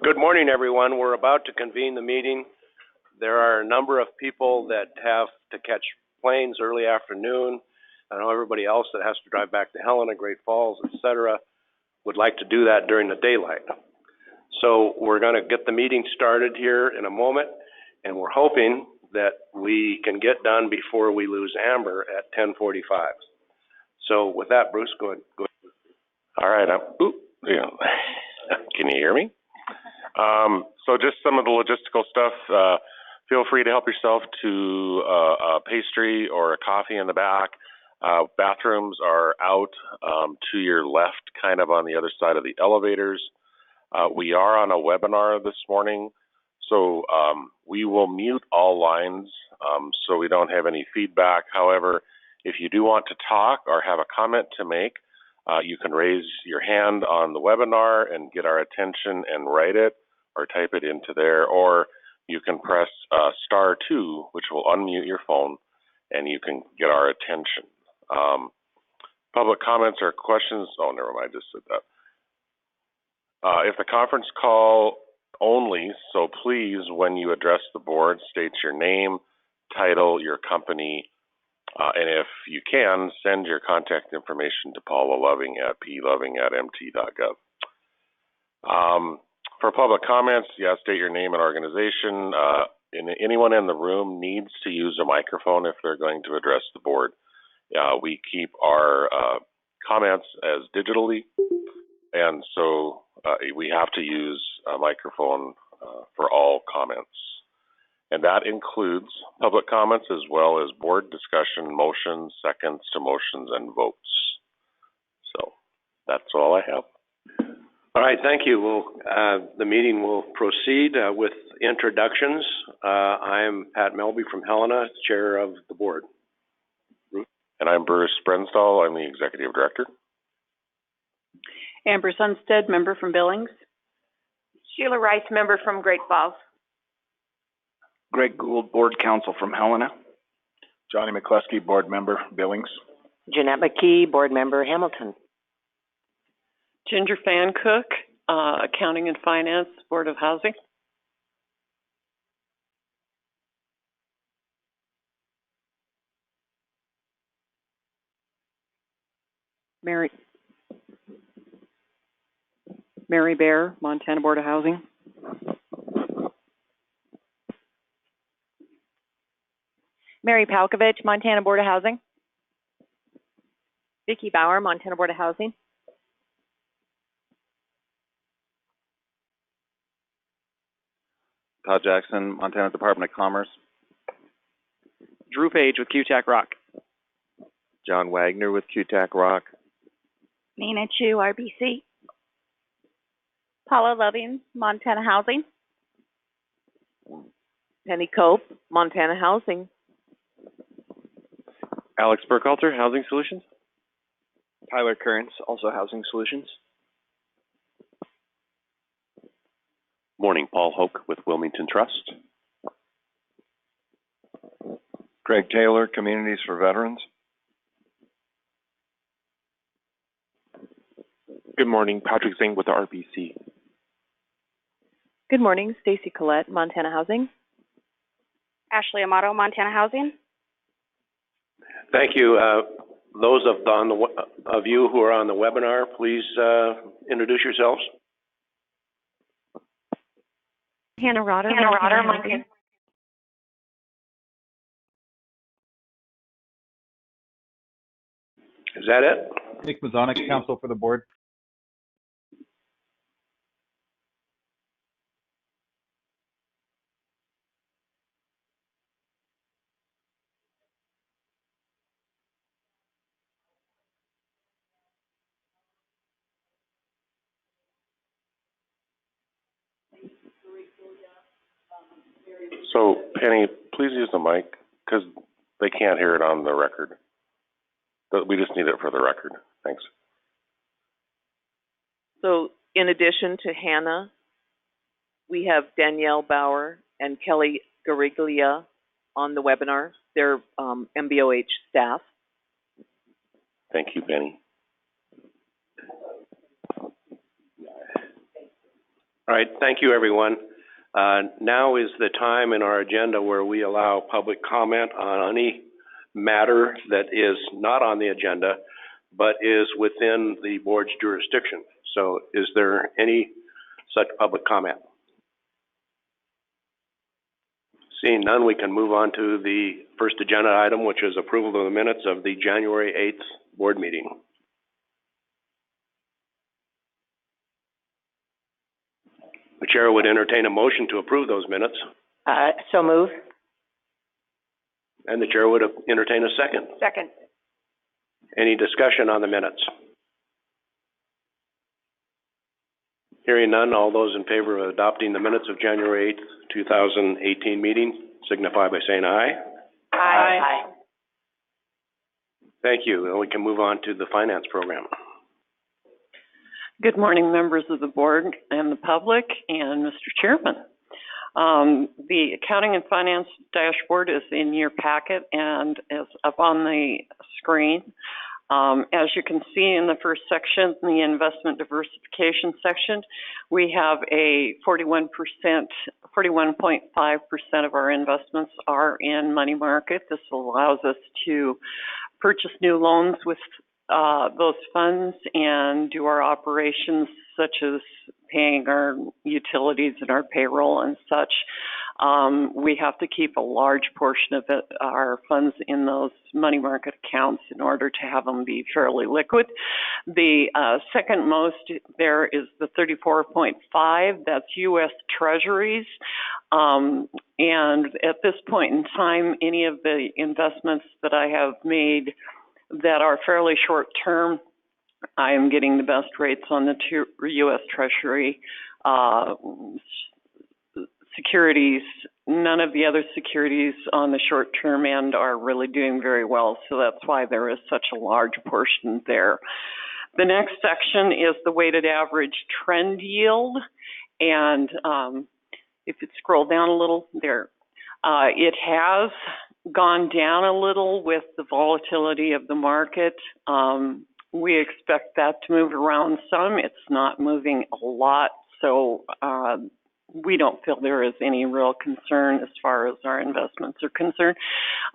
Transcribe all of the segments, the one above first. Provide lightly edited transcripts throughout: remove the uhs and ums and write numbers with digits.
Good morning, everyone. We're about to convene the meeting. There are a number of people that have to catch planes early afternoon. I know everybody else that has to drive back to Helena, Great Falls, etc., would like to do that during the daylight. So we're going to get the meeting started here in a moment, and we're hoping that we can get done before we lose Amber at 10:45. So with that, Bruce, go ahead. All right. Can you hear me? So just some of the logistical stuff. Feel free to help yourself to a pastry or a coffee in the back. Bathrooms are out to your left, kind of on the other side of the elevators. We are on a webinar this morning, so we will mute all lines so we don't have any feedback. However, if you do want to talk or have a comment to make, you can raise your hand on the webinar and get our attention and write it or type it into there, or you can press *2, which will unmute your phone, and you can get our attention. Public comments or questions, oh, never mind, I just said that. If the conference call only, so please, when you address the board, state your name, title, your company, and if you can, send your contact information to Paula Loving at ploving@mt.gov. For public comments, state your name and organization. Anyone in the room needs to use a microphone if they're going to address the board. We keep our comments as digitally, and so we have to use a microphone for all comments. And that includes public comments as well as board discussion, motions, seconds to motions, and votes. So that's all I have. All right, thank you. The meeting will proceed with introductions. I am Pat Melby from Helena, chair of the board. Ruth? And I'm Bruce Brenstall. I'm the executive director. Amber Sunstead, member from Billings. Sheila Rice, member from Great Falls. Greg Gould, board counsel from Helena. Johnny McCluskey, board member, Billings. Jeanette McKee, board member, Hamilton. Ginger Fan Cook, accounting and finance, Board of Housing. Mary Bear, Montana Board of Housing. Mary Palkovich, Montana Board of Housing. Vicki Bauer, Montana Board of Housing. Todd Jackson, Montana Department of Commerce. Drew Page with QTAC Rock. John Wagner with QTAC Rock. Nina Chu, RBC. Paula Loving, Montana Housing. Penny Cope, Montana Housing. Alex Burkhalter, Housing Solutions. Tyler Kearns, also Housing Solutions. Morning, Paul Hoke with Wilmington Trust. Greg Taylor, Communities for Veterans. Good morning, Patrick Zing with the RBC. Good morning, Stacy Collette, Montana Housing. Ashley Amato, Montana Housing. Thank you. Those of you who are on the webinar, please introduce yourselves. Hannah Rotter, Montana. Is that it? Nick Mazonik, counsel for the board. So, Penny, please use the mic because they can't hear it on the record. But we just need it for the record. Thanks. So, in addition to Hannah, we have Danielle Bauer and Kelly Gariglia on the webinar. They're MBOH staff. Thank you, Penny. All right, thank you, everyone. Now is the time in our agenda where we allow public comment on any matter that is not on the agenda, but is within the board's jurisdiction. So is there any such public comment? Seeing none, we can move on to the first agenda item, which is approval of the minutes of the January 8th board meeting. The chair would entertain a motion to approve those minutes. So move. And the chair would entertain a second. Second. Any discussion on the minutes? Hearing none, all those in favor of adopting the minutes of January 8th, 2018 meeting, signify by saying aye. Aye. Thank you. And we can move on to the finance program. Good morning, members of the board and the public and Mr. Chairman. The accounting and finance dashboard is in your packet and is up on the screen. As you can see in the first section, the investment diversification section, we have a 41.5% of our investments are in money market. This allows us to purchase new loans with those funds and do our operations such as paying our utilities and our payroll and such. We have to keep a large portion of our funds in those money market accounts in order to have them be fairly liquid. The second most there is the 34.5, that's U.S. Treasuries. And at this point in time, any of the investments that I have made that are fairly short term, I am getting the best rates on the U.S. Treasury securities. None of the other securities on the short term end are really doing very well, so that's why there is such a large portion there. The next section is the weighted average trend yield, and if you scroll down a little there, it has gone down a little with the volatility of the market. We expect that to move around some. It's not moving a lot, so we don't feel there is any real concern as far as our investments are concerned.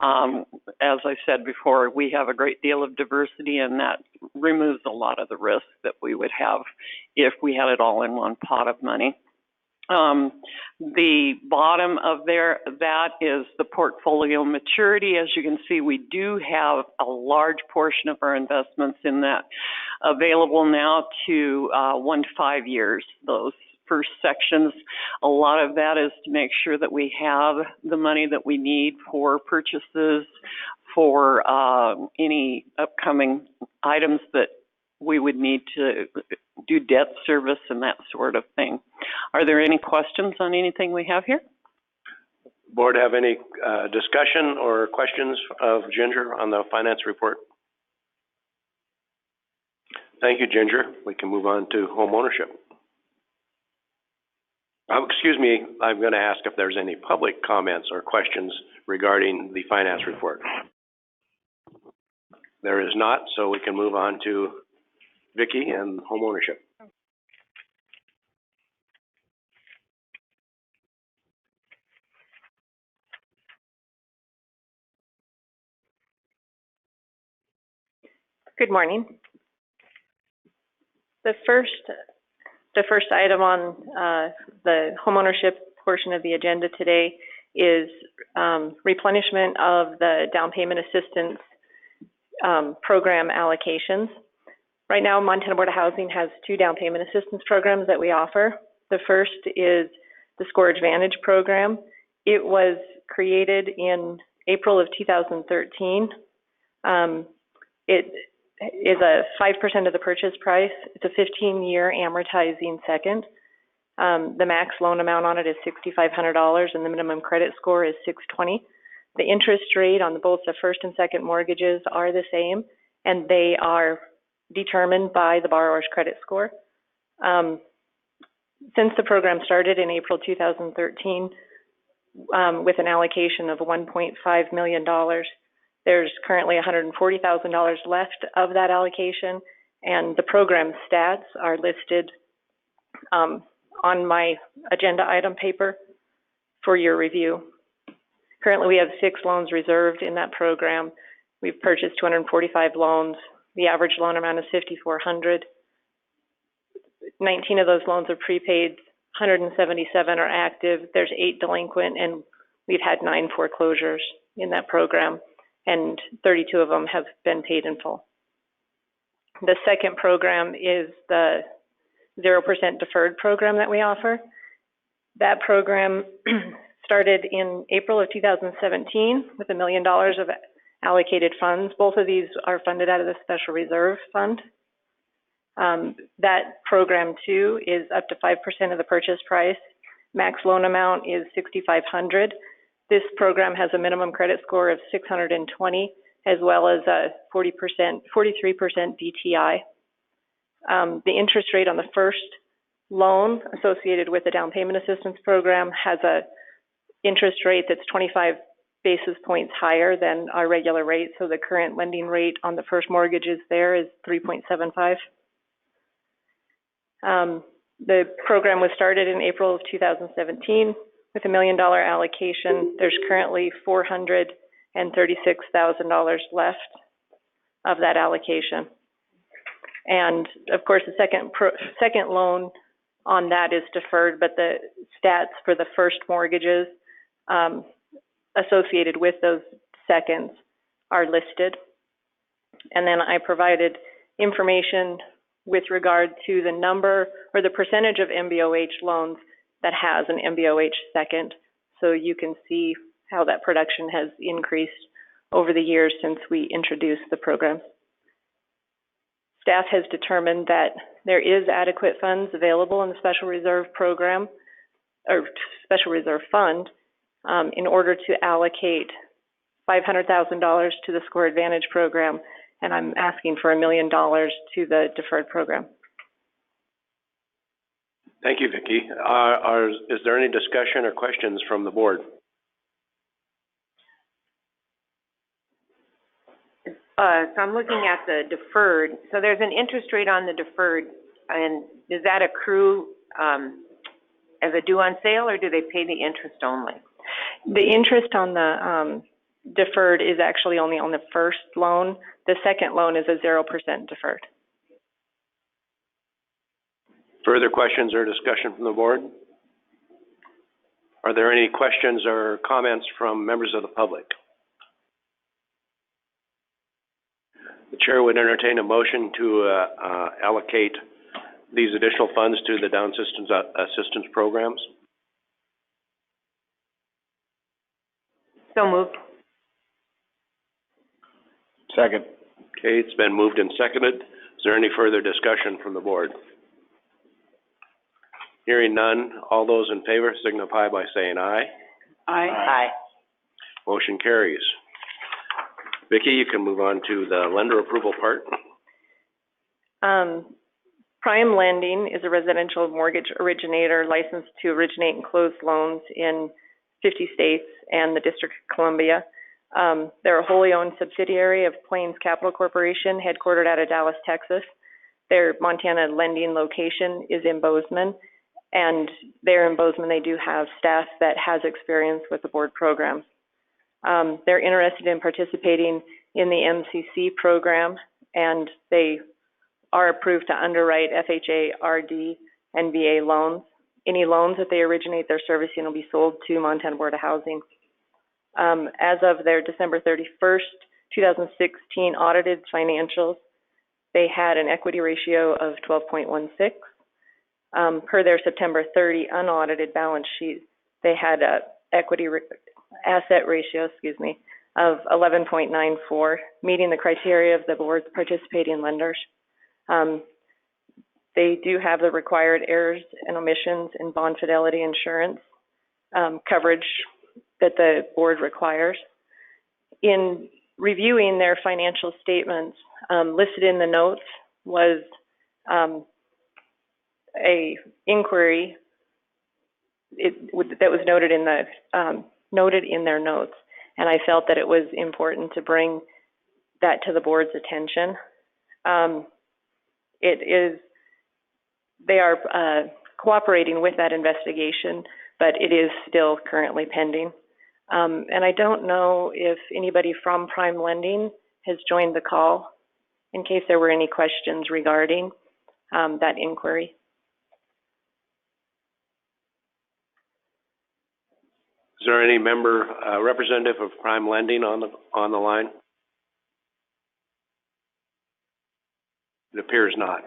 As I said before, we have a great deal of diversity, and that removes a lot of the risk that we would have if we had it all in one pot of money. The bottom of that is the portfolio maturity. As you can see, we do have a large portion of our investments in that available now to 1 to 5 years. Those first sections, a lot of that is to make sure that we have the money that we need for purchases, for any upcoming items that we would need to do debt service and that sort of thing. Are there any questions on anything we have here? Board have any discussion or questions of Ginger on the finance report? Thank you, Ginger. We can move on to home ownership. Excuse me, I'm going to ask if there's any public comments or questions regarding the finance report. There is not, so we can move on to Vicki and home ownership. Good morning. The first item on the homeownership portion of the agenda today is replenishment of the down payment assistance program allocations. Right now, Montana Board of Housing has 2 down payment assistance programs that we offer. The first is the Score Advantage program. It was created in April of 2013. It is a 5% of the purchase price. It's a 15-year amortizing second. The max loan amount on it is $6,500 and the minimum credit score is 620. The interest rate on both the first and second mortgages are the same, and they are determined by the borrower's credit score. Since the program started in April 2013 with an allocation of $1.5 million, there's currently $140,000 left of that allocation, and the program stats are listed on my agenda item paper for your review. Currently, we have 6 loans reserved in that program. We've purchased 245 loans. The average loan amount is $5,400. 19 of those loans are prepaid, 177 are active. There's 8 delinquent, and we've had 9 foreclosures in that program, and 32 of them have been paid in full. The second program is the 0% deferred program that we offer. That program started in April of 2017 with $1 million of allocated funds. Both of these are funded out of the Special Reserve Fund. That program too is up to 5% of the purchase price. Max loan amount is $6,500. This program has a minimum credit score of 620, as well as a 43% DTI. The interest rate on the first loan associated with the down payment assistance program has a interest rate that's 25 basis points higher than our regular rate. So the current lending rate on the first mortgages there is 3.75. The program was started in April of 2017 with $1 million allocation. There's currently $436,000 left of that allocation. And of course, the second loan on that is deferred, but the stats for the first mortgages associated with those seconds are listed. And then I provided information with regard to the number or the percentage of MBOH loans that has an MBOH second, so you can see how that production has increased over the years since we introduced the program. Staff has determined that there is adequate funds available in the Special Reserve Program or Special Reserve Fund in order to allocate $500,000 to the Score Advantage program, and I'm asking for $1 million to the deferred program. Thank you, Vicki. Is there any discussion or questions from the board? So I'm looking at the deferred. So there's an interest rate on the deferred, and does that accrue as a due on sale, or do they pay the interest only? The interest on the deferred is actually only on the first loan. The second loan is a 0% deferred. Further questions or discussion from the board? Are there any questions or comments from members of the public? The chair would entertain a motion to allocate these additional funds to the Down Assistance programs. So moved. Second. Okay, it's been moved and seconded. Is there any further discussion from the board? Hearing none, all those in favor signify by saying aye. Aye. Aye. Motion carries. Vicki, you can move on to the lender approval part. Prime Lending is a residential mortgage originator licensed to originate and close loans in 50 states and the District of Columbia. They're a wholly owned subsidiary of Plains Capital Corporation, headquartered out of Dallas, Texas. Their Montana lending location is in Bozeman, and there in Bozeman they do have staff that has experience with the board programs. They're interested in participating in the MCC program, and they are approved to underwrite FHA, RD, and VA loans. Any loans that they originate their servicing will be sold to Montana Board of Housing. As of their December 31st, 2016 audited financials, they had an equity ratio of 12.16. Per their September 30 unaudited balance sheet, they had a asset ratio, of 11.94, meeting the criteria of the board's participating lenders. They do have the required errors and omissions and bond fidelity insurance coverage that the board requires. In reviewing their financial statements, listed in the notes was a inquiry that was noted in their notes, and I felt that it was important to bring that to the board's attention. They are cooperating with that investigation, but it is still currently pending. And I don't know if anybody from Prime Lending has joined the call, in case there were any questions regarding that inquiry. Is there any member, representative of Prime Lending on the line? It appears not.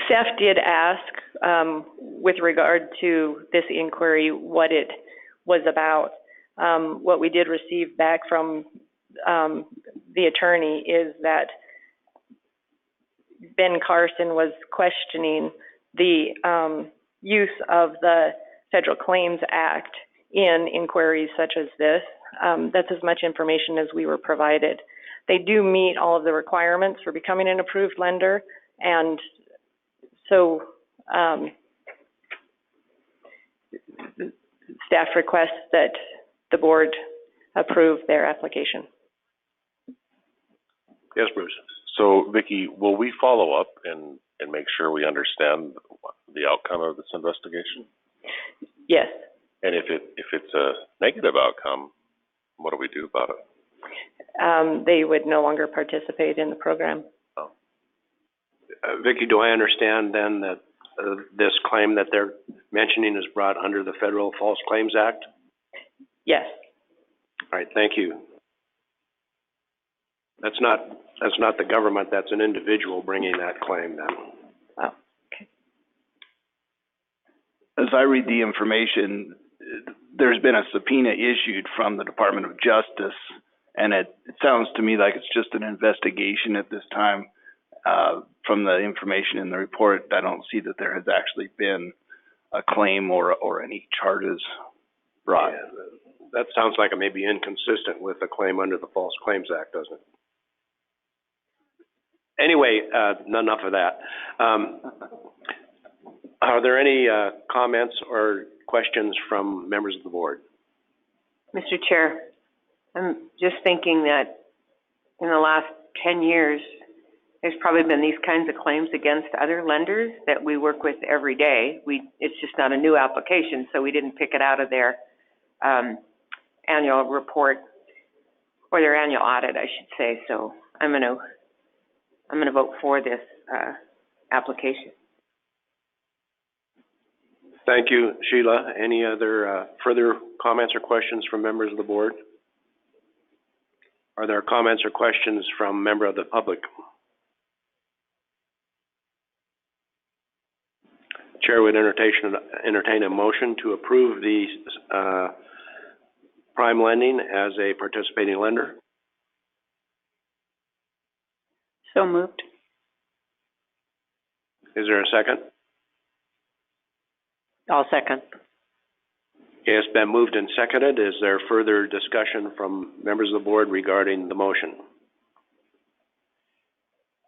Staff did ask, with regard to this inquiry, what it was about. What we did receive back from the attorney is that Ben Carson was questioning the use of the Federal Claims Act in inquiries such as this. That's as much information as we were provided. They do meet all of the requirements for becoming an approved lender, and so staff requests that the board approve their application. Yes, Bruce. So, Vicki, will we follow up and make sure we understand the outcome of this investigation? Yes. And if it's a negative outcome, what do we do about it? They would no longer participate in the program. Oh. Vicki, do I understand then that this claim that they're mentioning is brought under the Federal False Claims Act? Yes. All right, thank you. That's not the government, that's an individual bringing that claim then. Oh, okay. As I read the information, there's been a subpoena issued from the Department of Justice, and it sounds to me like it's just an investigation at this time. From the information in the report, I don't see that there has actually been a claim or any charges brought. Yeah, that sounds like it may be inconsistent with a claim under the False Claims Act, doesn't it? Anyway, enough of that. Are there any comments or questions from members of the board? Mr. Chair, I'm just thinking that in the last 10 years, there's probably been these kinds of claims against other lenders that we work with every day. It's just not a new application, so we didn't pick it out of their annual report, or their annual audit, I should say. So I'm gonna vote for this application. Thank you, Sheila. Any other further comments or questions from members of the board? Are there comments or questions from member of the public? Chair would entertain a motion to approve the Prime Lending as a participating lender. So moved. Is there a second? I'll second. Okay, it's been moved and seconded. Is there further discussion from members of the board regarding the motion?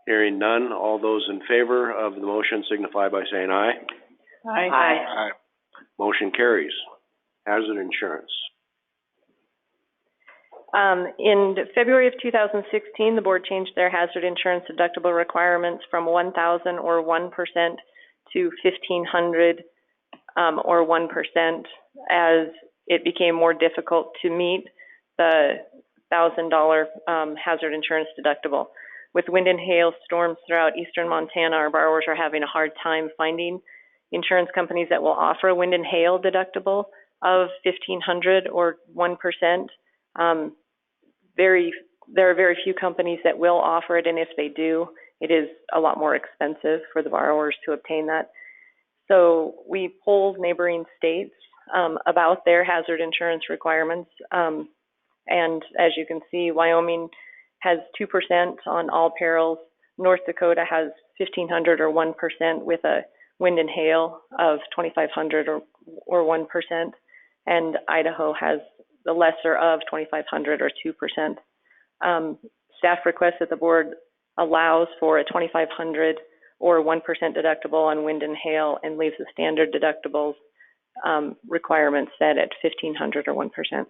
Hearing none, all those in favor of the motion signify by saying aye. Aye. Aye. Motion carries. Hazard insurance. In February of 2016, the board changed their hazard insurance deductible requirements from 1,000 or 1% to 1,500 or 1%, as it became more difficult to meet the $1,000 hazard insurance deductible. With wind and hail storms throughout eastern Montana, our borrowers are having a hard time finding insurance companies that will offer a wind and hail deductible of 1,500 or 1%. There are very few companies that will offer it, and if they do, it is a lot more expensive for the borrowers to obtain that. So we polled neighboring states about their hazard insurance requirements, and as you can see, Wyoming has 2% on all perils. North Dakota has 1,500 or 1% with a wind and hail of 2,500 or 1%, and Idaho has the lesser of 2,500 or 2%. Staff requests that the board allows for a 2,500 or 1% deductible on wind and hail and leaves the standard deductibles requirements set at 1,500 or 1%.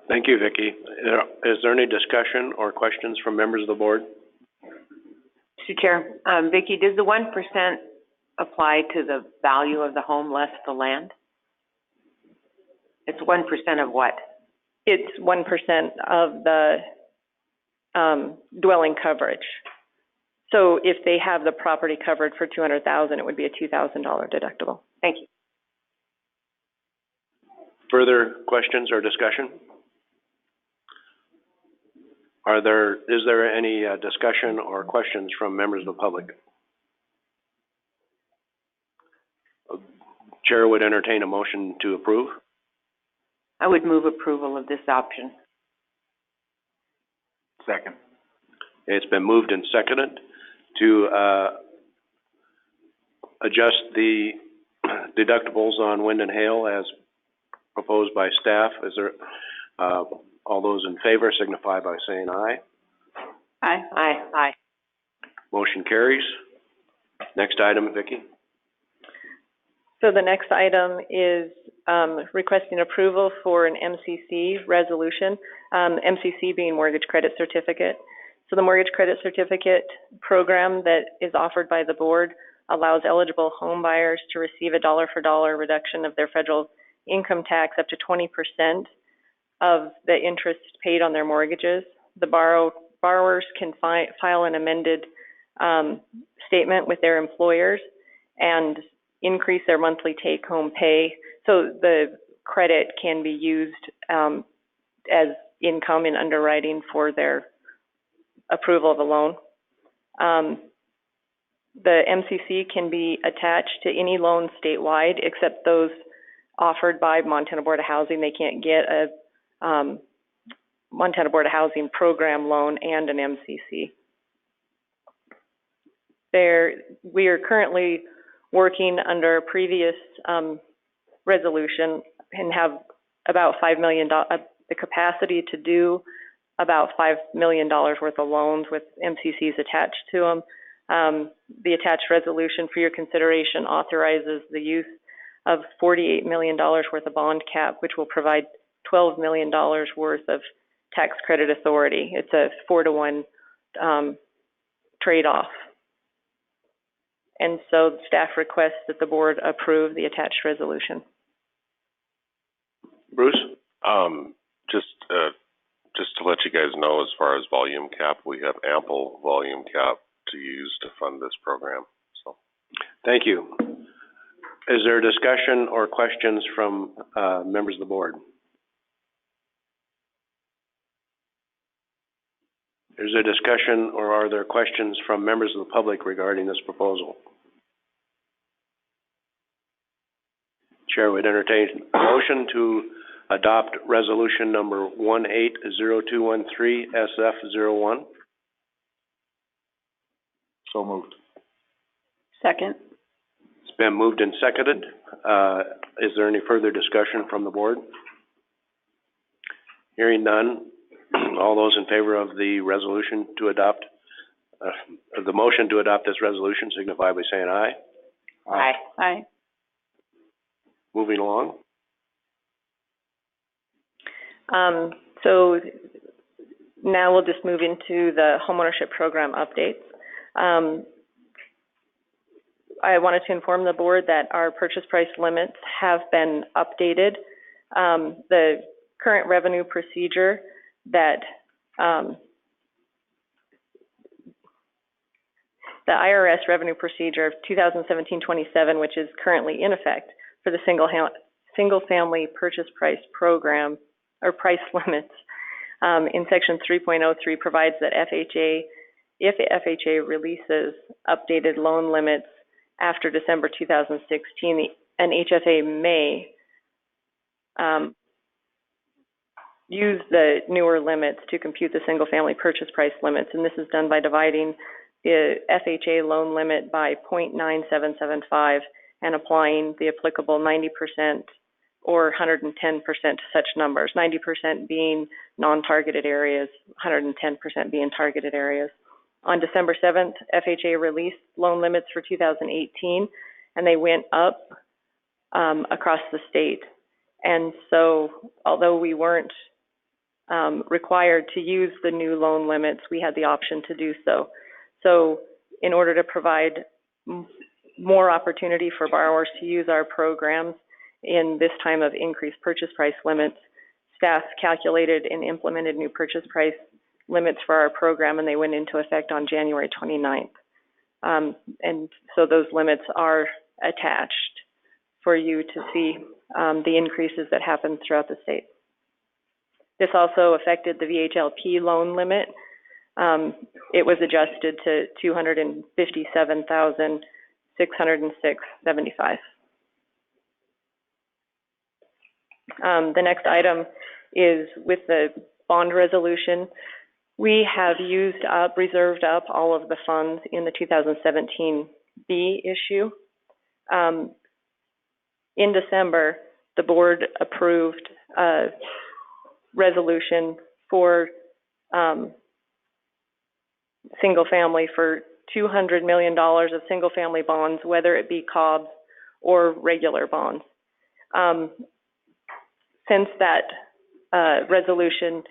Thank you, Vicki. Is there any discussion or questions from members of the board? Mr. Chair, Vicki, does the 1% apply to the value of the home less the land? It's 1% of what? It's 1% of the dwelling coverage. So if they have the property covered for $200,000, it would be a $2,000 deductible. Thank you. Further questions or discussion? Is there any discussion or questions from members of the public? Chair would entertain a motion to approve. I would move approval of this option. Second. It's been moved and seconded to adjust the deductibles on wind and hail as proposed by staff. Is there, all those in favor signify by saying aye. Aye. Aye. Aye. Motion carries. Next item, Vicki. So the next item is requesting approval for an MCC resolution, MCC being mortgage credit certificate. So the mortgage credit certificate program that is offered by the board allows eligible home buyers to receive a dollar-for-dollar reduction of their federal income tax up to 20% of the interest paid on their mortgages. The borrowers can file an amended statement with their employers and increase their monthly take-home pay. So the credit can be used as income in underwriting for their approval of a loan. The MCC can be attached to any loan statewide except those offered by Montana Board of Housing. They can't get a Montana Board of Housing program loan and an MCC. We are currently working under a previous resolution and have about $5 million, the capacity to do about $5 million worth of loans with MCCs attached to them. The attached resolution for your consideration authorizes the use of $48 million worth of bond cap, which will provide $12 million worth of tax credit authority. It's a 4-to-1 trade-off. And so staff requests that the board approve the attached resolution. Bruce? Just to let you guys know, as far as volume cap, we have ample volume cap to use to fund this program. So, thank you. Is there discussion or questions from members of the board? Is there discussion or are there questions from members of the public regarding this proposal? Chair would entertain a motion to adopt resolution number 180213 SF01. So moved. Second. It's been moved and seconded. Is there any further discussion from the board? Hearing none. All those in favor of the resolution to adopt, the motion to adopt this resolution signify by saying aye. Aye. Aye. Moving along. So now we'll just move into the homeownership program updates. I wanted to inform the board that our purchase price limits have been updated. The current revenue procedure that the IRS revenue procedure of 2017-27, which is currently in effect for the single family purchase price program or price limits, in section 3.03 provides that if FHA releases updated loan limits after December 2016, an HFA may use the newer limits to compute the single family purchase price limits, and this is done by dividing the FHA loan limit by 0.9775 and applying the applicable 90% or 110% to such numbers, 90% being non-targeted areas, 110% being targeted areas. On December 7th, FHA released loan limits for 2018, and they went up across the state. And so, although we weren't required to use the new loan limits, we had the option to do so. So in order to provide more opportunity for borrowers to use our programs in this time of increased purchase price limits, staff calculated and implemented new purchase price limits for our program, and they went into effect on January 29th. And so those limits are attached for you to see the increases that happen throughout the state. This also affected the VHLP loan limit. It was adjusted to $257,606.75. The next item is with the bond resolution. We have reserved up all of the funds in the 2017 B issue. In December, the board approved a resolution for single family for $200 million of single family bonds, whether it be COBS or regular bonds. Since that resolution,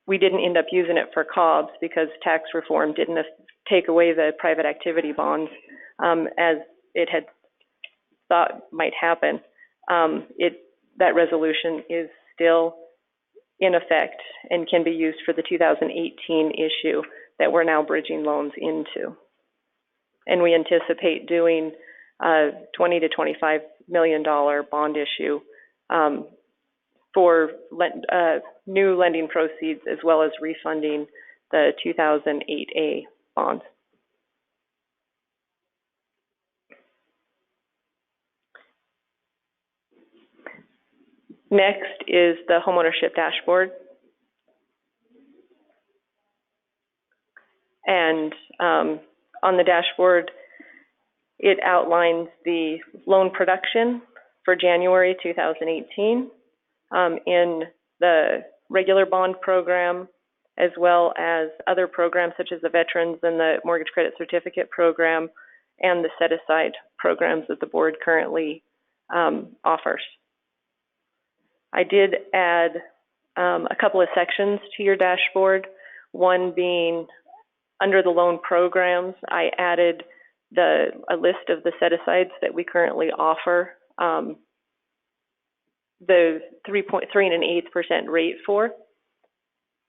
we didn't end up using it for COBS because tax reform didn't take away the private activity bonds as it had thought might happen. That resolution is still in effect and can be used for the 2018 issue that we're now bridging loans into. And we anticipate doing a $20 to $25 million bond issue for new lending proceeds, as well as refunding the 2008A bonds. Next is the homeownership dashboard. And on the dashboard, it outlines the loan production for January 2018 in the regular bond program, as well as other programs such as the Veterans and the Mortgage Credit Certificate program and the set-aside programs that the board currently offers. I did add a couple of sections to your dashboard, one being under the loan programs. I added a list of the set-asides that we currently offer the 3.3% rate for.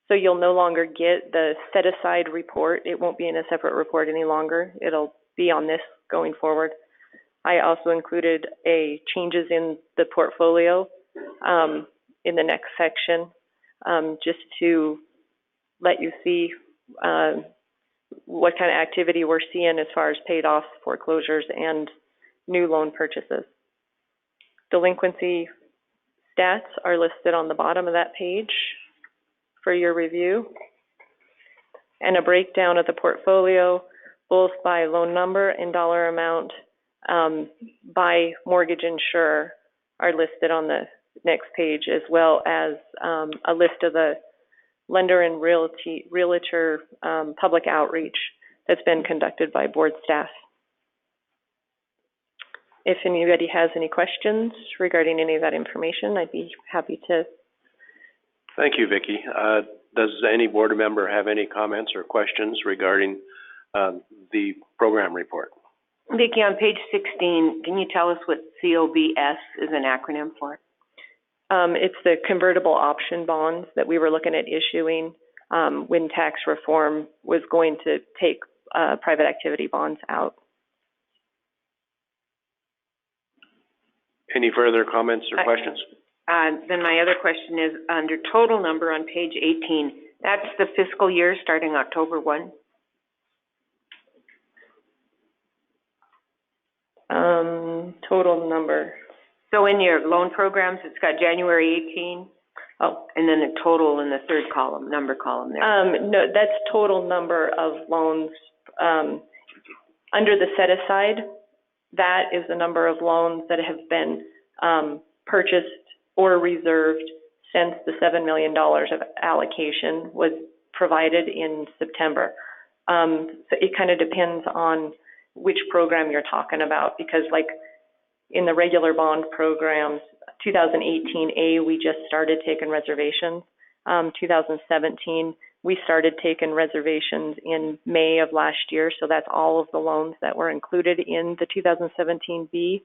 So you'll no longer get the set-aside report. It won't be in a separate report any longer. It'll be on this going forward. I also included changes in the portfolio in the next section, just to let you see what kind of activity we're seeing as far as paid off foreclosures and new loan purchases. Delinquency stats are listed on the bottom of that page for your review, and a breakdown of the portfolio both by loan number and dollar amount by mortgage insurer are listed on the next page, as well as a list of the lender and realtor public outreach that's been conducted by board staff. If anybody has any questions regarding any of that information, I'd be happy to. Thank you, Vicki. Does any board member have any comments or questions regarding the program report? Vicki, on page 16, can you tell us what COBS is an acronym for? It's the convertible option bonds that we were looking at issuing when tax reform was going to take private activity bonds out. Any further comments or questions? Then my other question is under total number on page 18. That's the fiscal year starting October 1? Total number. So in your loan programs, it's got January 18. Oh, and then the total in the third column, number column there. No, that's total number of loans. Under the set aside, that is the number of loans that have been purchased or reserved since the $7 million of allocation was provided in September. So it kind of depends on which program you're talking about, because like in the regular bond programs, 2018A, we just started taking reservations. 2017, We started taking reservations in May of last year, so that's all of the loans that were included in the 2017B.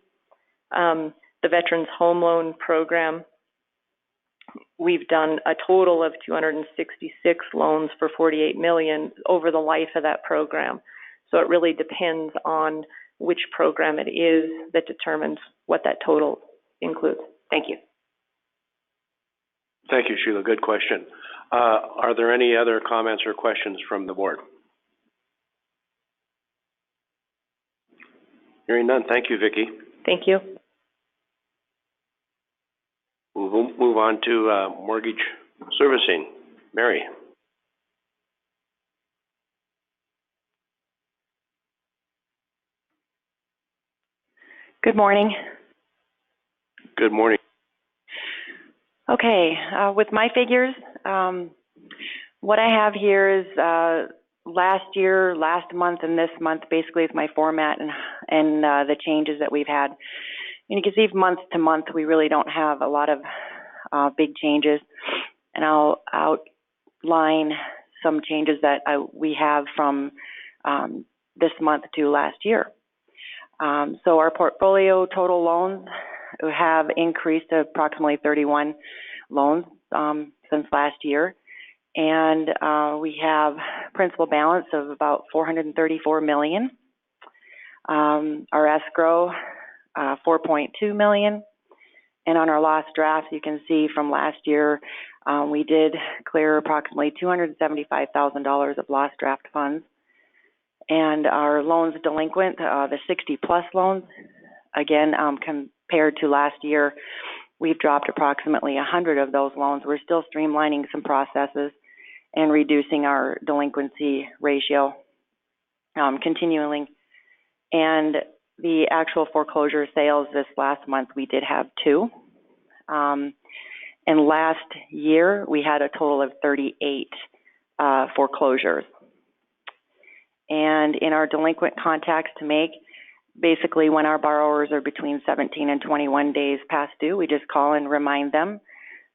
The Veterans Home Loan Program, we've done a total of 266 loans for $48 million over the life of that program. So it really depends on which program it is that determines what that total includes. Thank you. Thank you, Sheila. Good question. Are there any other comments or questions from the board? Hearing none. Thank you, Vicki. Thank you. We'll move on to mortgage servicing. Mary. Good morning. Good morning. Okay, with my figures, what I have here is last year, last month, and this month basically is my format and the changes that we've had. And you can see month to month, we really don't have a lot of big changes. And I'll outline some changes that we have from this month to last year. So our portfolio total loans have increased to approximately 31 loans since last year. And we have principal balance of about $434 million. Our escrow, $4.2 million. And on our lost drafts, you can see from last year, we did clear approximately $275,000 of lost draft funds. And our loans delinquent, the 60-plus loans, again, compared to last year, we've dropped approximately 100 of those loans. We're still streamlining some processes and reducing our delinquency ratio continually. And the actual foreclosure sales this last month, we did have 2. And last year, we had a total of 38 foreclosures. And in our delinquent contacts to make, basically when our borrowers are between 17 and 21 days past due, we just call and remind them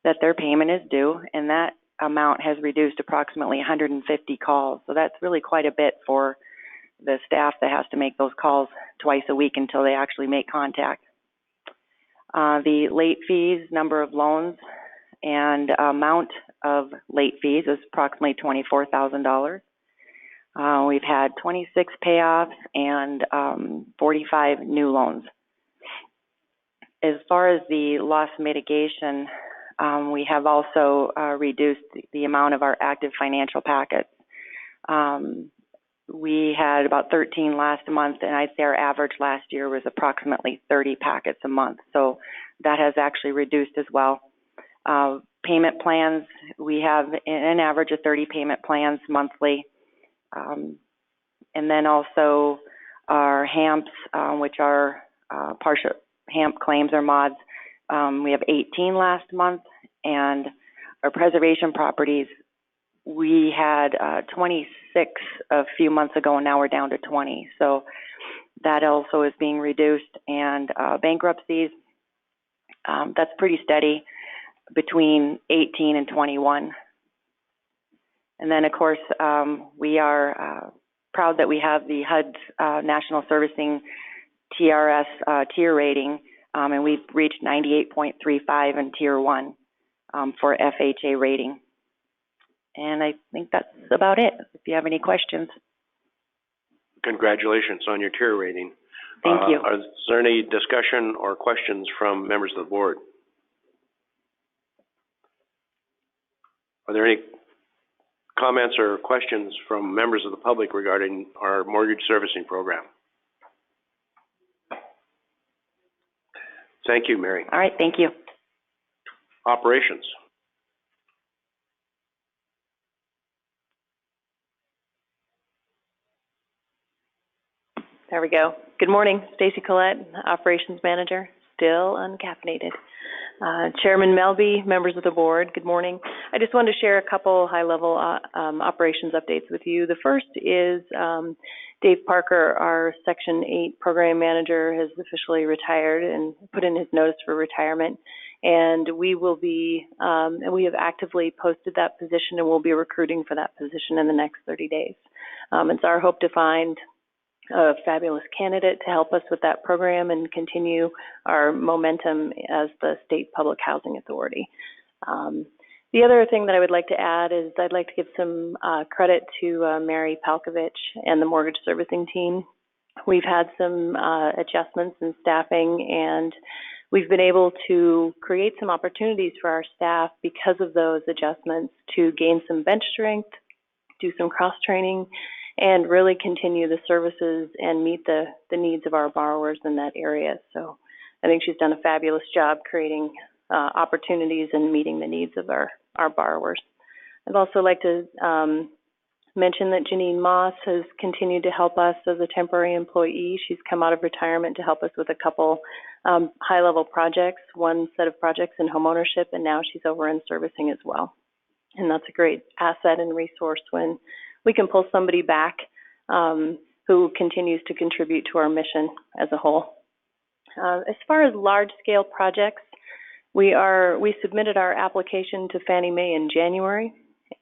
that their payment is due, and that amount has reduced approximately 150 calls. So that's really quite a bit for the staff that has to make those calls twice a week until they actually make contact. The late fees, number of loans, and amount of late fees is approximately $24,000. We've had 26 payoffs and 45 new loans. As far as the loss mitigation, we have also reduced the amount of our active financial packets. We had about 13 last month, and I'd say our average last year was approximately 30 packets a month. So that has actually reduced as well. Payment plans, we have an average of 30 payment plans monthly. And then also our HAMPs, which are partial HAMP claims or mods, we have 18 last month. And our preservation properties, we had 26 a few months ago, and now we're down to 20. So that also is being reduced. And bankruptcies, that's pretty steady between 18 and 21. And then, of course, we are proud that we have the HUD National Servicing TRS tier rating, and we've reached 98.35 in Tier 1 for FHA rating. And I think that's about it, if you have any questions. Congratulations on your tier rating. Thank you. Is there any discussion or questions from members of the board? Are there any comments or questions from members of the public regarding our mortgage servicing program? Thank you, Mary. All right, thank you. Operations. There we go. Good morning, Stacy Collette, Operations Manager, still uncaffeinated. Chairman Melby, members of the board, good morning. I just wanted to share a couple high-level operations updates with you. The first is Dave Parker, our Section 8 program manager, has officially retired and put in his notice for retirement. And we will be, and we have actively posted that position, and we'll be recruiting for that position in the next 30 days. It's our hope to find a fabulous candidate to help us with that program and continue our momentum as the state public housing authority. The other thing that I would like to add is I'd like to give some credit to Mary Palkovich and the mortgage servicing team. We've had some adjustments in staffing, and we've been able to create some opportunities for our staff because of those adjustments to gain some bench strength, do some cross-training, and really continue the services and meet the needs of our borrowers in that area. So I think she's done a fabulous job creating opportunities and meeting the needs of our borrowers. I'd also like to mention that Janine Moss has continued to help us as a temporary employee. She's come out of retirement to help us with a couple high-level projects, one set of projects in homeownership, and now she's over in servicing as well. And that's a great asset and resource when we can pull somebody back who continues to contribute to our mission as a whole. As far as large-scale projects, we submitted our application to Fannie Mae in January,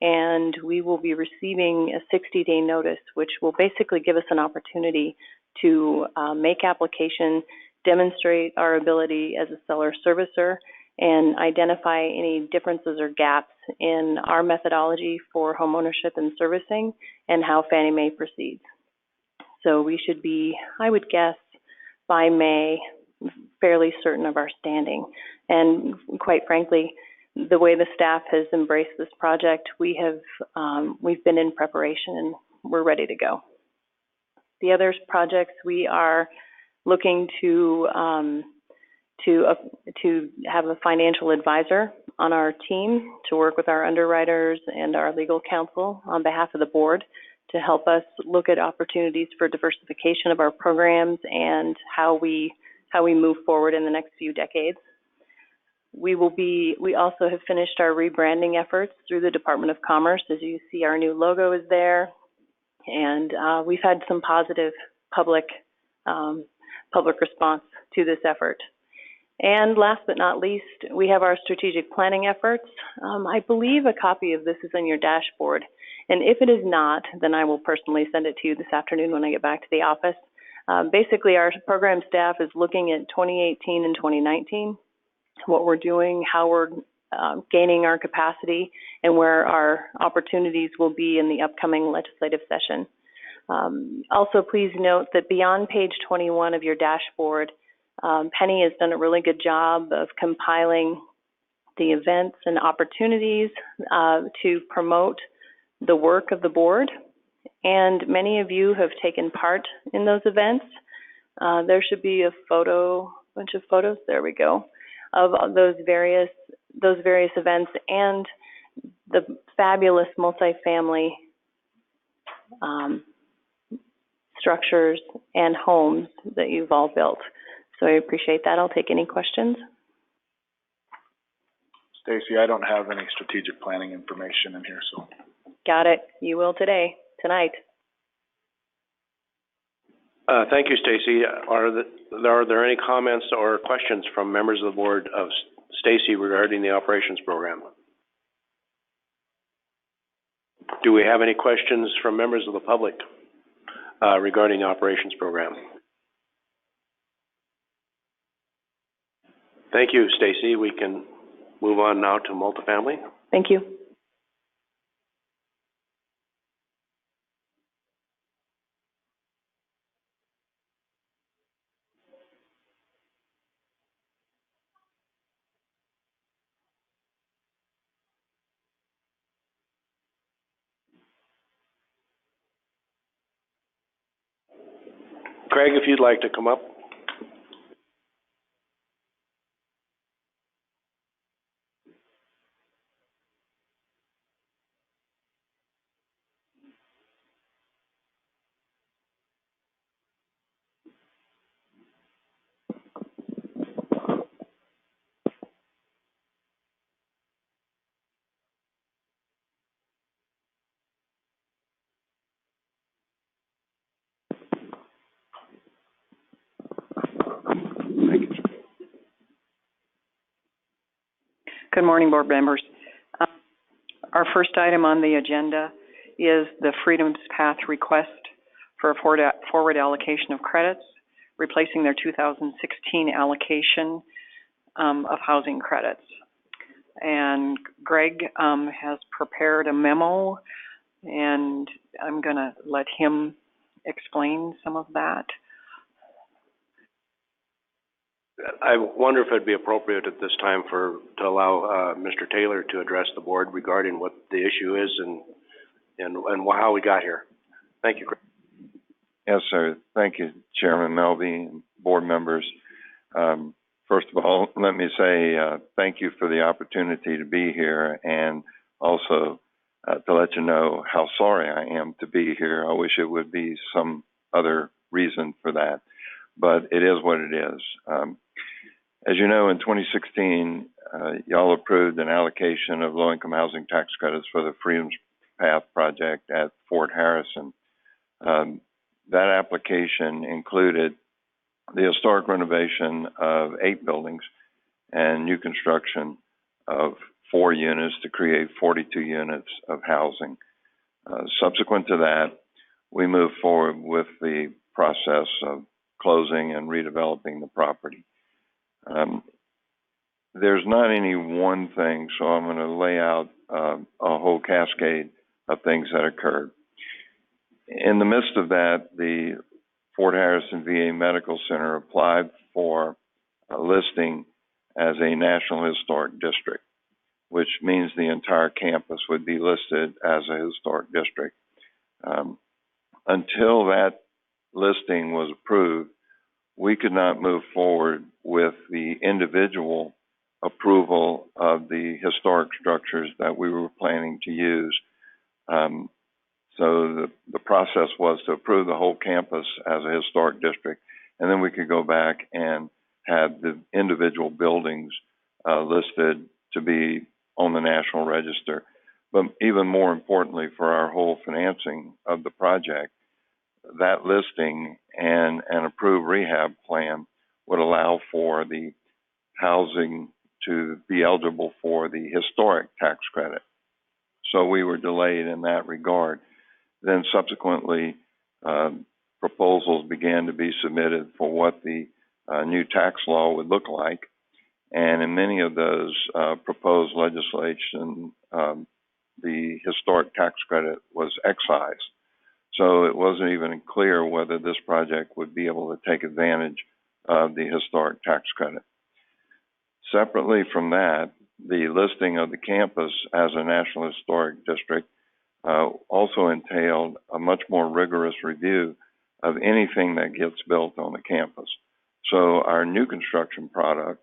and we will be receiving a 60-day notice, which will basically give us an opportunity to make application, demonstrate our ability as a seller servicer, and identify any differences or gaps in our methodology for homeownership and servicing and how Fannie Mae proceeds. So we should be, I would guess, by May, fairly certain of our standing. And quite frankly, the way the staff has embraced this project, we've been in preparation and we're ready to go. The other projects we are looking to have a financial advisor on our team to work with our underwriters and our legal counsel on behalf of the board to help us look at opportunities for diversification of our programs and how we move forward in the next few decades. We also have finished our rebranding efforts through the Department of Commerce. As you see, our new logo is there, and we've had some positive public response to this effort. And last but not least, we have our strategic planning efforts. I believe a copy of this is in your dashboard, and if it is not, then I will personally send it to you this afternoon when I get back to the office. Basically, our program staff is looking at 2018 and 2019, what we're doing, how we're gaining our capacity, and where our opportunities will be in the upcoming legislative session. Also, please note that beyond page 21 of your dashboard, Penny has done a really good job of compiling the events and opportunities to promote the work of the board, and many of you have taken part in those events. There should be a bunch of photos, there we go, of those various events and the fabulous multifamily structures and homes that you've all built. So I appreciate that. I'll take any questions. Stacy, I don't have any strategic planning information in here, so. Got it. You will tonight. Thank you, Stacy. Are there any comments or questions from members of the board of Stacy regarding the operations program? Do we have any questions from members of the public regarding the operations program? Thank you, Stacy. We can move on now to multifamily. Thank you. Craig, if you'd like to come up. Good morning, board members. Our first item on the agenda is the Freedom's Path request for a forward allocation of credits, replacing their 2016 allocation of housing credits. And Greg has prepared a memo, and I'm going to let him explain some of that. I wonder if it'd be appropriate at this time to allow Mr. Taylor to address the board regarding what the issue is and how we got here. Thank you, Greg. Yes, sir. Thank you, Chairman Melby and board members. First of all, let me say thank you for the opportunity to be here, and also to let you know how sorry I am to be here. I wish it would be some other reason for that, but it is what it is. As you know, in 2016, y'all approved an allocation of low-income housing tax credits for the Freedom's Path project at Fort Harrison. That application included the historic renovation of 8 buildings and new construction of 4 units to create 42 units of housing. Subsequent to that, we moved forward with the process of closing and redeveloping the property. There's not any one thing, so I'm going to lay out a whole cascade of things that occurred. In the midst of that, the Fort Harrison VA Medical Center applied for a listing as a National Historic District, which means the entire campus would be listed as a historic district. Until that listing was approved, we could not move forward with the individual approval of the historic structures that we were planning to use. So the process was to approve the whole campus as a historic district, and then we could go back and have the individual buildings listed to be on the National Register. But even more importantly, for our whole financing of the project, that listing and an approved rehab plan would allow for the housing to be eligible for the historic tax credit. So we were delayed in that regard. Then subsequently, proposals began to be submitted for what the new tax law would look like. And in many of those proposed legislation, the historic tax credit was excised. So it wasn't even clear whether this project would be able to take advantage of the historic tax credit. Separately from that, the listing of the campus as a National Historic District also entailed a much more rigorous review of anything that gets built on the campus. So our new construction product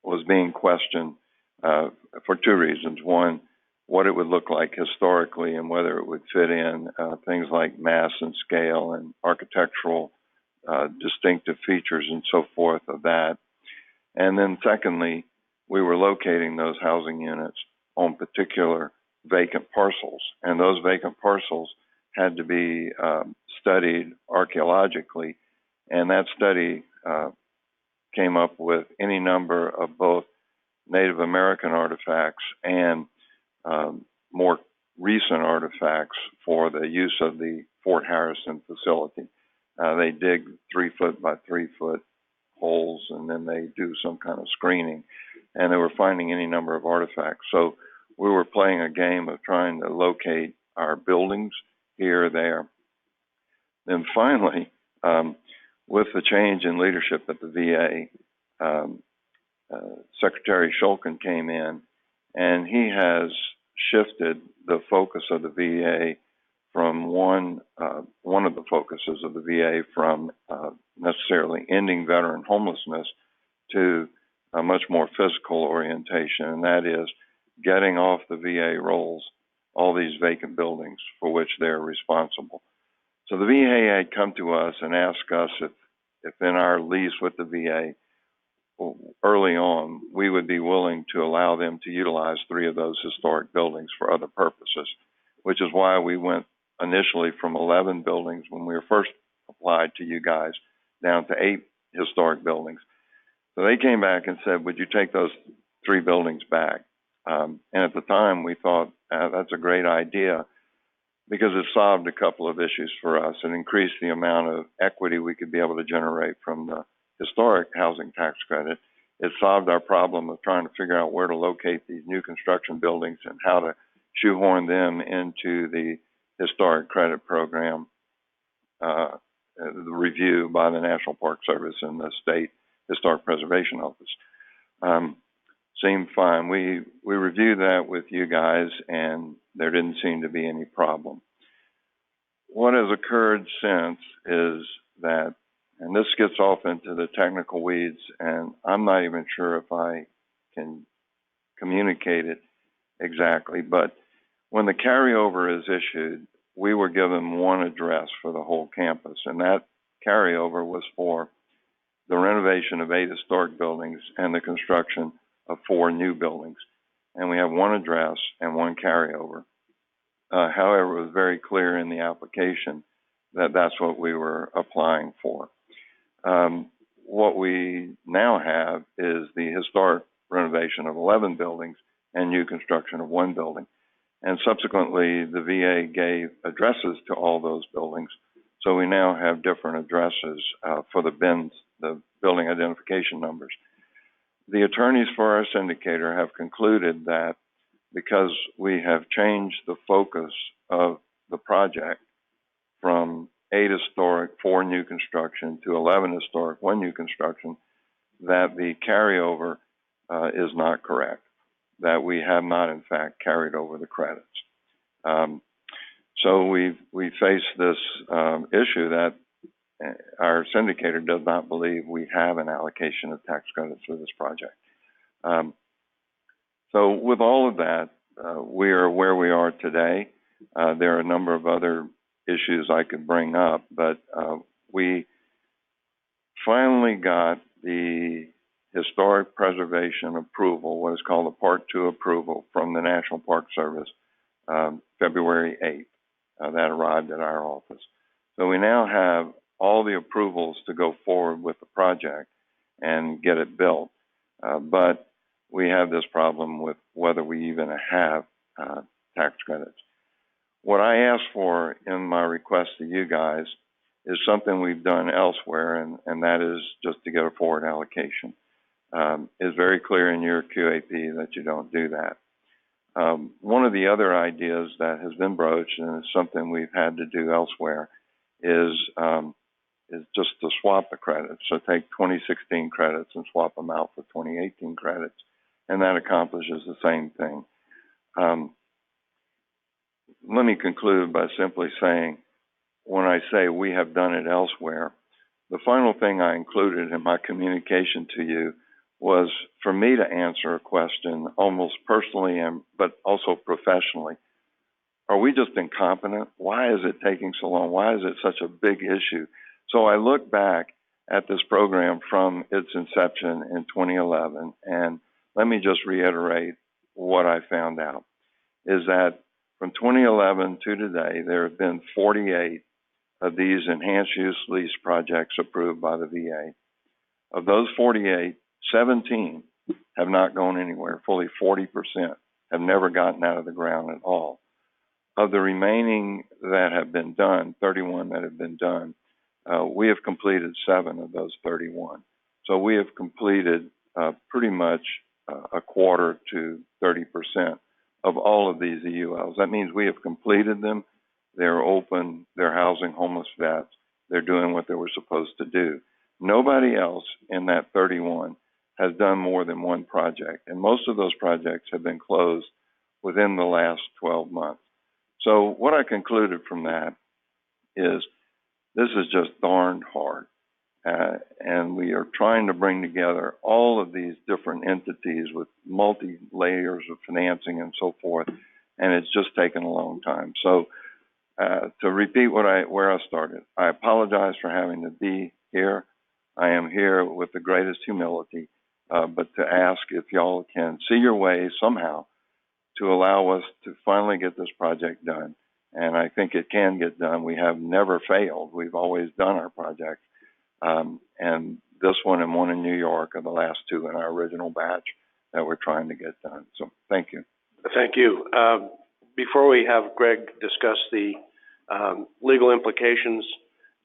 was being questioned for 2 reasons. One, what it would look like historically and whether it would fit in things like mass and scale and architectural distinctive features and so forth of that. And then secondly, we were locating those housing units on particular vacant parcels, and those vacant parcels had to be studied archaeologically, and that study came up with any number of both Native American artifacts and more recent artifacts for the use of the Fort Harrison facility. They dig 3-foot by 3-foot holes, and then they do some kind of screening, and they were finding any number of artifacts. So we were playing a game of trying to locate our buildings here or there. Then finally, with the change in leadership at the VA, Secretary Shulkin came in, and he has shifted the focus of the VA from one of the focuses of the VA from necessarily ending veteran homelessness to a much more physical orientation, and that is getting off the VA rolls all these vacant buildings for which they're responsible. So the VA had come to us and asked us if in our lease with the VA early on, we would be willing to allow them to utilize 3 of those historic buildings for other purposes, which is why we went initially from 11 buildings when we were first applied to you guys down to 8 historic buildings. So they came back and said, would you take those three buildings back. And at the time, we thought that's a great idea because it solved a couple of issues for us. It increased the amount of equity we could be able to generate from the historic housing tax credit. It solved our problem of trying to figure out where to locate these new construction buildings and how to shoehorn them into the historic credit program, the review by the National Park Service and the State Historic Preservation Office. Seemed fine. We reviewed that with you guys, and there didn't seem to be any problem. What has occurred since is that, and this gets off into the technical weeds, and I'm not even sure if I can communicate it exactly, but when the carryover is issued, we were given one address for the whole campus, and that carryover was for the renovation of 8 historic buildings and the construction of 4 new buildings. And we have one address and one carryover. However, it was very clear in the application that that's what we were applying for. What we now have is the historic renovation of 11 buildings and new construction of 1 building. And subsequently, the VA gave addresses to all those buildings. So we now have different addresses for the BINs, the building identification numbers. The attorneys for our syndicator have concluded that because we have changed the focus of the project from 8 historic, 4 new construction to 11 historic, 1 new construction, that the carryover is not correct, that we have not in fact carried over the credits. So we face this issue that our syndicator does not believe we have an allocation of tax credits for this project. So with all of that, we are where we are today. There are a number of other issues I could bring up, but we finally got the historic preservation approval, what is called a Part 2 approval from the National Park Service, February 8th. That arrived at our office. So we now have all the approvals to go forward with the project and get it built. But we have this problem with whether we even have tax credits. What I asked for in my request to you guys is something we've done elsewhere, and that is just to get a forward allocation. It's very clear in your QAP that you don't do that. One of the other ideas that has been broached, and it's something we've had to do elsewhere, is just to swap the credits. So take 2016 credits and swap them out for 2018 credits, and that accomplishes the same thing. Let me conclude by simply saying, when I say we have done it elsewhere, the final thing I included in my communication to you was for me to answer a question almost personally but also professionally. Are we just incompetent? Why is it taking so long? Why is it such a big issue? So I look back at this program from its inception in 2011, and let me just reiterate what I found out, is that from 2011 to today, there have been 48 of these enhanced use lease projects approved by the VA. Of those 48, 17 have not gone anywhere. Fully 40% have never gotten out of the ground at all. Of the remaining that have been done, 31 that have been done, we have completed 7 of those 31. So we have completed pretty much a quarter to 30% of all of these EULs. That means we have completed them. They're open. They're housing homeless vets. They're doing what they were supposed to do. Nobody else in that 31 has done more than one project, and most of those projects have been closed within the last 12 months. So what I concluded from that is this is just darn hard, and we are trying to bring together all of these different entities with multi-layers of financing and so forth, and it's just taken a long time. So to repeat where I started, I apologize for having to be here. I am here with the greatest humility, but to ask if y'all can see your way somehow to allow us to finally get this project done. And I think it can get done. We have never failed. We've always done our projects. And this one and one in New York are the last 2 in our original batch. that we're trying to get done. So thank you. Thank you. Before we have Greg discuss the legal implications,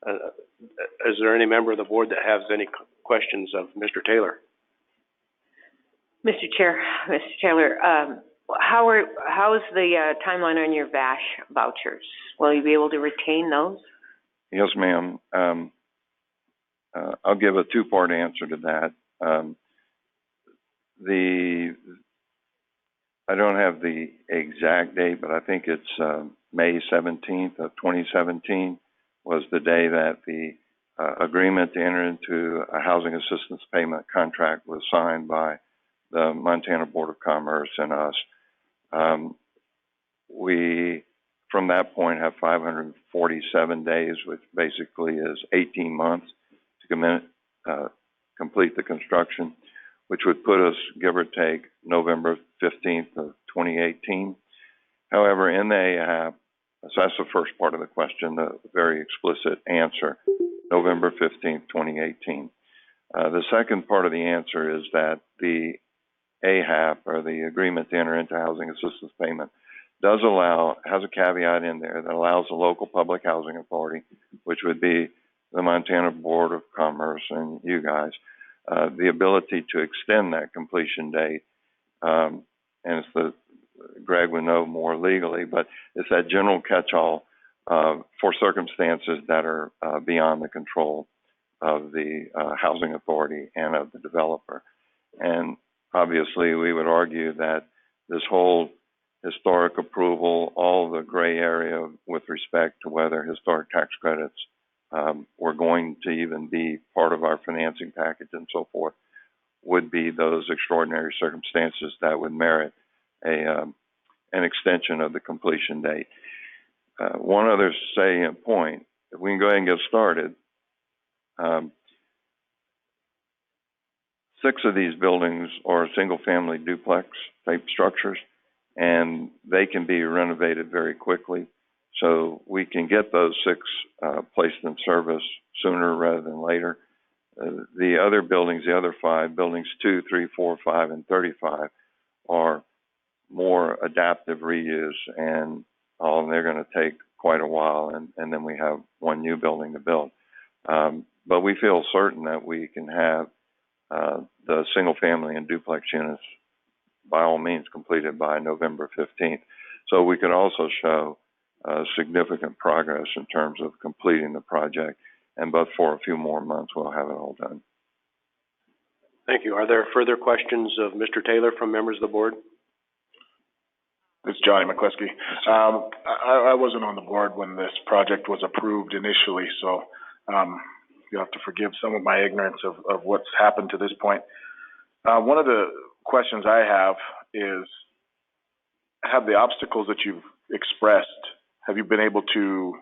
is there any member of the board that has any questions of Mr. Taylor? Mr. Chair, Mr. Taylor, how's the timeline on your VASH vouchers? Will you be able to retain those? Yes, ma'am. I'll give a two-part answer to that. I don't have the exact date, but I think it's May 17th of 2017 was the day that the agreement to enter into a housing assistance payment contract was signed by the Montana Board of Commerce and us. We, from that point, have 547 days, which basically is 18 months to complete the construction, which would put us, give or take, November 15th of 2018. However, in the AHAP, so that's the first part of the question, the very explicit answer, November 15th, 2018. The second part of the answer is that the AHAP, or the Agreement to Enter into Housing Assistance Payment, has a caveat in there that allows the local public housing authority, which would be the Montana Board of Commerce and you guys, the ability to extend that completion date. And Greg would know more legally, but it's that general catch-all for circumstances that are beyond the control of the housing authority and of the developer. And obviously, we would argue that this whole historic approval, all the gray area with respect to whether historic tax credits were going to even be part of our financing package and so forth, would be those extraordinary circumstances that would merit an extension of the completion date. One other salient point, if we can go ahead and get started, 6 of these buildings are single-family duplex type structures, and they can be renovated very quickly. So we can get those 6 placed in service sooner rather than later. The other buildings, the other 5, buildings 2, 3, 4, 5, and 35, are more adaptive reuse, and they're going to take quite a while, and then we have one new building to build. But we feel certain that we can have the single family and duplex units by all means completed by November 15th. So we could also show significant progress in terms of completing the project, and but for a few more months we'll have it all done. Thank you. Are there further questions of Mr. Taylor from members of the board? It's Johnny McCluskey. I wasn't on the board when this project was approved initially, so you'll have to forgive some of my ignorance of what's happened to this point. One of the questions I have is, have the obstacles that you've expressed, have you been able to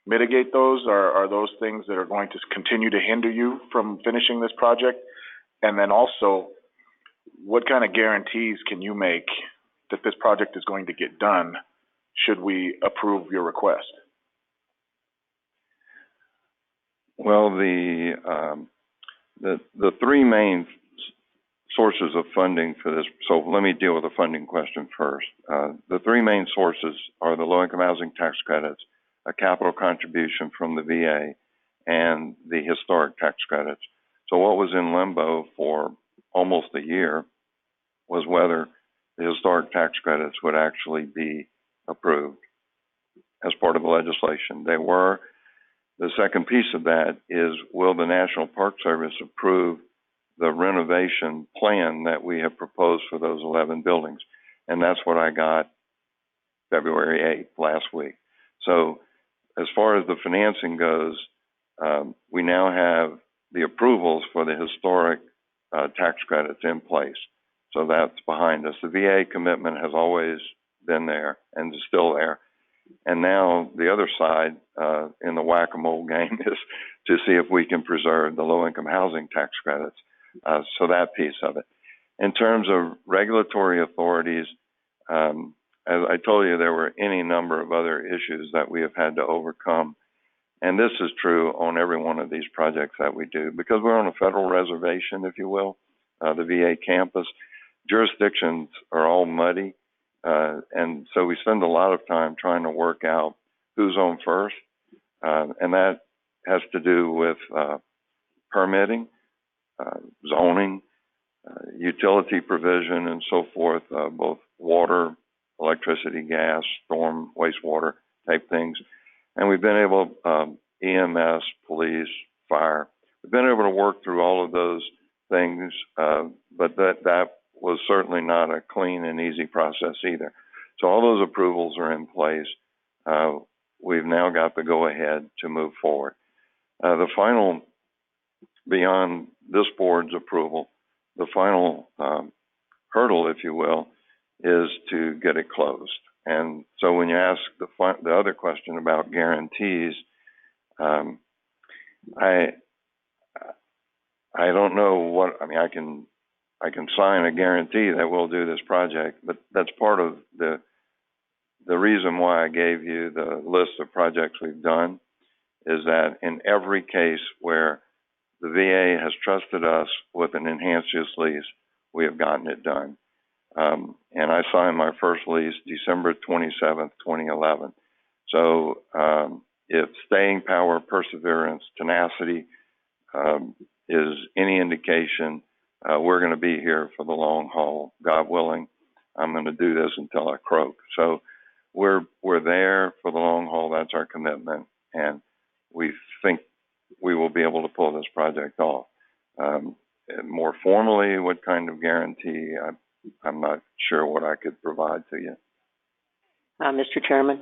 mitigate those? Are those things that are going to continue to hinder you from finishing this project? And then also, what kind of guarantees can you make that this project is going to get done should we approve your request? Well, the 3 main sources of funding for this, so let me deal with the funding question first. The 3 main sources are the low-income housing tax credits, a capital contribution from the VA, and the historic tax credits. So what was in limbo for almost a year was whether the historic tax credits would actually be approved as part of the legislation. They were. The second piece of that is, will the National Park Service approve the renovation plan that we have proposed for those 11 buildings? And that's what I got February 8th, last week. So as far as the financing goes, we now have the approvals for the historic tax credits in place. So that's behind us. The VA commitment has always been there and is still there. And now the other side in the whack-a-mole game is to see if we can preserve the low-income housing tax credits. So that piece of it. In terms of regulatory authorities, as I told you, there were any number of other issues that we have had to overcome. And this is true on every one of these projects that we do, because we're on a federal reservation, if you will, the VA campus. jurisdictions are all muddy, and so we spend a lot of time trying to work out who's on first, and that has to do with permitting, zoning, utility provision, and so forth, both water, electricity, gas, storm, wastewater type things. And we've been able, EMS, police, fire, we've been able to work through all of those things, but that was certainly not a clean and easy process either. So all those approvals are in place. We've now got the go-ahead to move forward. The final, beyond this board's approval, the final hurdle, if you will, is to get it closed. And so when you ask the other question about guarantees, I don't know what, I mean, I can sign a guarantee that we'll do this project, but that's part of the reason why I gave you the list of projects we've done, is that in every case where the VA has trusted us with an enhanced use lease, we have gotten it done. And I signed my first lease December 27th, 2011. So if staying power, perseverance, tenacity is any indication, we're going to be here for the long haul. God willing, I'm going to do this until I croak. So we're there for the long haul. That's our commitment, and we think we will be able to pull this project off. More formally, what kind of guarantee, I'm not sure what I could provide to you. Mr. Chairman,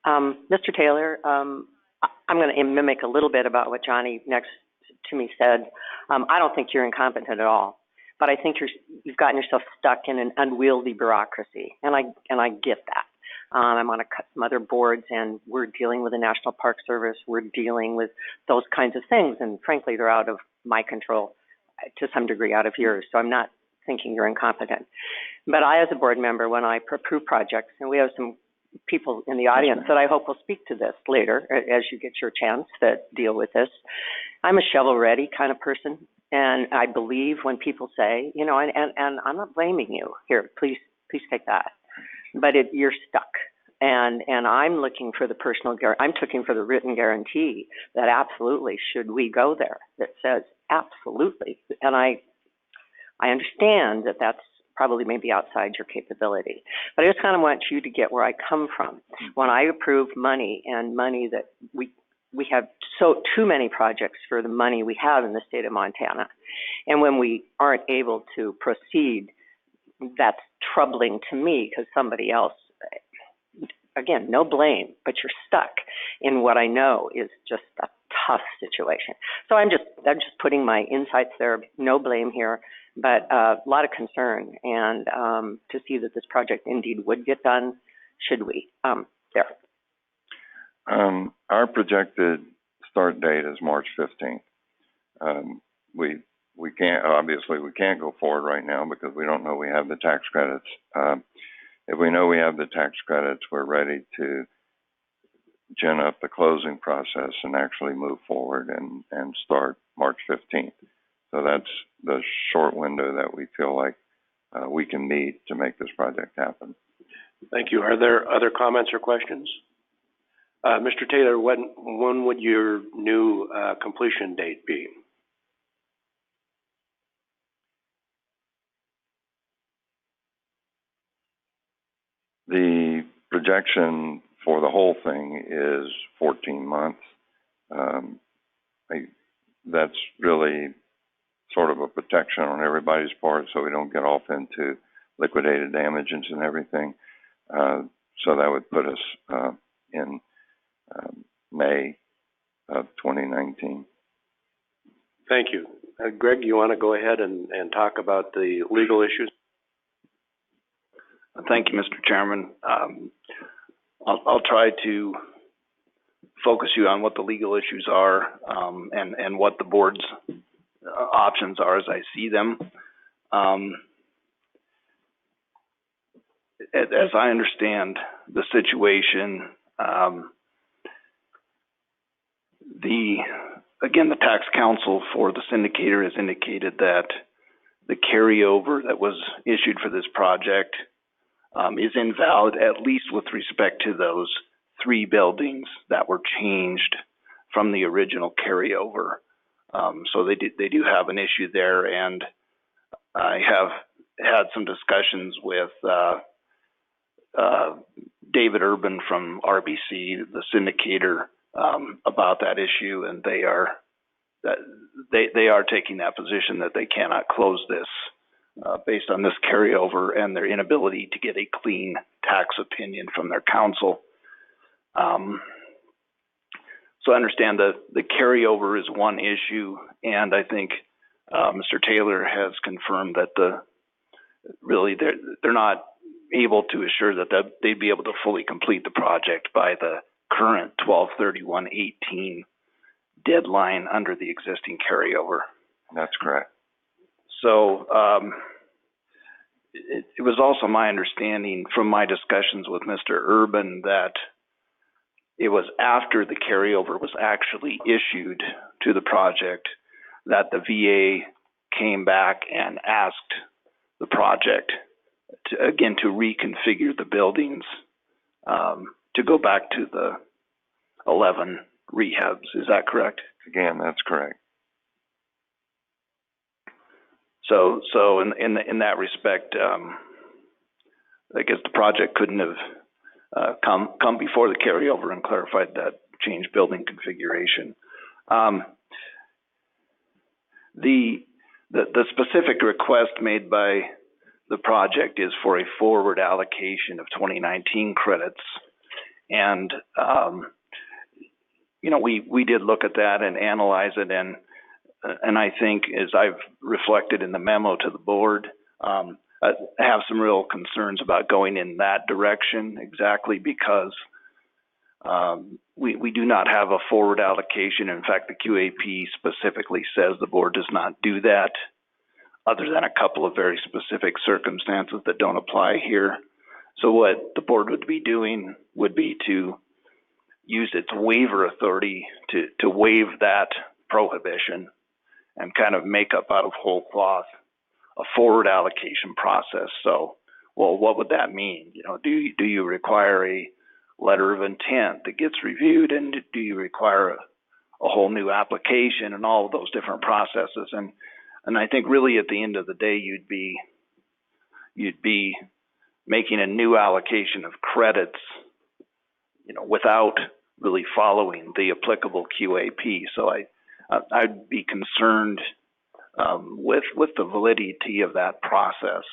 Mr. Taylor, I'm going to mimic a little bit about what Johnny next to me said. I don't think you're incompetent at all, but I think you've gotten yourself stuck in an unwieldy bureaucracy, and I get that. I'm on some other boards, and we're dealing with the National Park Service. We're dealing with those kinds of things, and frankly, they're out of my control to some degree, out of yours. So I'm not thinking you're incompetent. But I, as a board member, when I approve projects, and we have some people in the audience that I hope will speak to this later as you get your chance that deal with this. I'm a shovel-ready kind of person, and I believe when people say, you know, and I'm not blaming you here. Please take that. But you're stuck, and I'm looking for the I'm looking for the written guarantee that absolutely should we go there, that says absolutely. And I understand that that's probably maybe outside your capability, but I just kind of want you to get where I come from. When I approve money, and money that we have too many projects for the money we have in the state of Montana, and when we aren't able to proceed, that's troubling to me, because somebody else, again, no blame, but you're stuck in what I know is just a tough situation. So I'm just putting my insights there. No blame here, but a lot of concern, and to see that this project indeed would get done, should we? There. Our projected start date is March 15th. We can't go forward right now because we don't know we have the tax credits. If we know we have the tax credits, we're ready to gin up the closing process and actually move forward and start March 15th. So that's the short window that we feel like we can meet to make this project happen. Thank you. Are there other comments or questions? Mr. Taylor, when would your new completion date be? The projection for the whole thing is 14 months. That's really sort of a protection on everybody's part so we don't get off into liquidated damages and everything. So that would put us in May of 2019. Thank you. Greg, you want to go ahead and talk about the legal issues? Thank you, Mr. Chairman. I'll try to focus you on what the legal issues are and what the board's options are as I see them. As I understand the situation, the tax counsel for the syndicator has indicated that the carryover that was issued for this project is invalid, at least with respect to those 3 buildings that were changed from the original carryover. So they do have an issue there, and I have had some discussions with David Urban from RBC, the syndicator, about that issue, and they are taking that position that they cannot close this based on this carryover and their inability to get a clean tax opinion from their counsel. So I understand that the carryover is one issue, and I think Mr. Taylor has confirmed that they're not able to assure that they'd be able to fully complete the project by the current 12/31/18 deadline under the existing carryover. That's correct. So it was also my understanding from my discussions with Mr. Urban that it was after the carryover was actually issued to the project that the VA came back and asked the project to reconfigure the buildings to go back to the 11 rehabs. Is that correct? Again, that's correct. So in that respect, I guess the project couldn't have come before the carryover and clarified that change building configuration. The specific request made by the project is for a forward allocation of 2019 credits, and we did look at that and analyze it, and I think, as I've reflected in the memo to the board, I have some real concerns about going in that direction, exactly because we do not have a forward allocation. In fact, the QAP specifically says the board does not do that, other than a couple of very specific circumstances that don't apply here. So what the board would be doing would be to use its waiver authority to waive that prohibition and kind of make up out of whole cloth a forward allocation process. So, well, what would that mean? Do you require a letter of intent that gets reviewed, and do you require a whole new application and all of those different processes? And I think really at the end of the day, you'd be making a new allocation of credits, without really following the applicable QAP. So I'd be concerned with the validity of that process.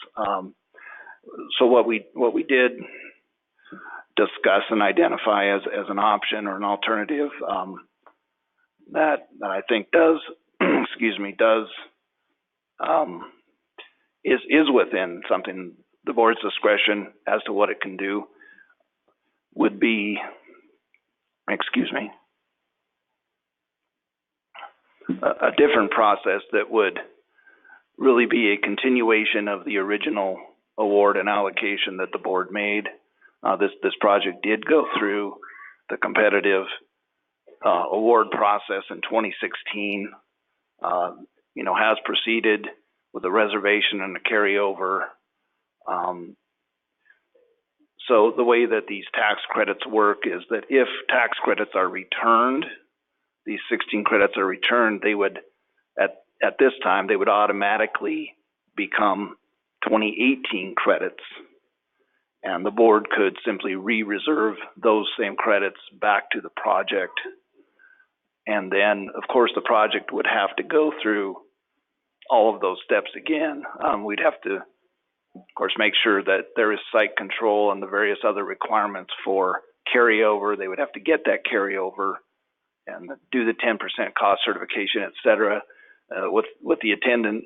So what we did discuss and identify as an option or an alternative that I think does is within something the board's discretion as to what it can do would be, a different process that would really be a continuation of the original award and allocation that the board made. This project did go through the competitive award process in 2016, has proceeded with a reservation and a carryover. So the way that these tax credits work is that if tax credits are returned, these 16 credits are returned, they would, at this time, they would automatically become 2018 credits. And the board could simply re-reserve those same credits back to the project. And then, of course, the project would have to go through all of those steps again. We'd have to, of course, make sure that there is site control and the various other requirements for carryover. They would have to get that carryover and do the 10% cost certification, et cetera, with the attendant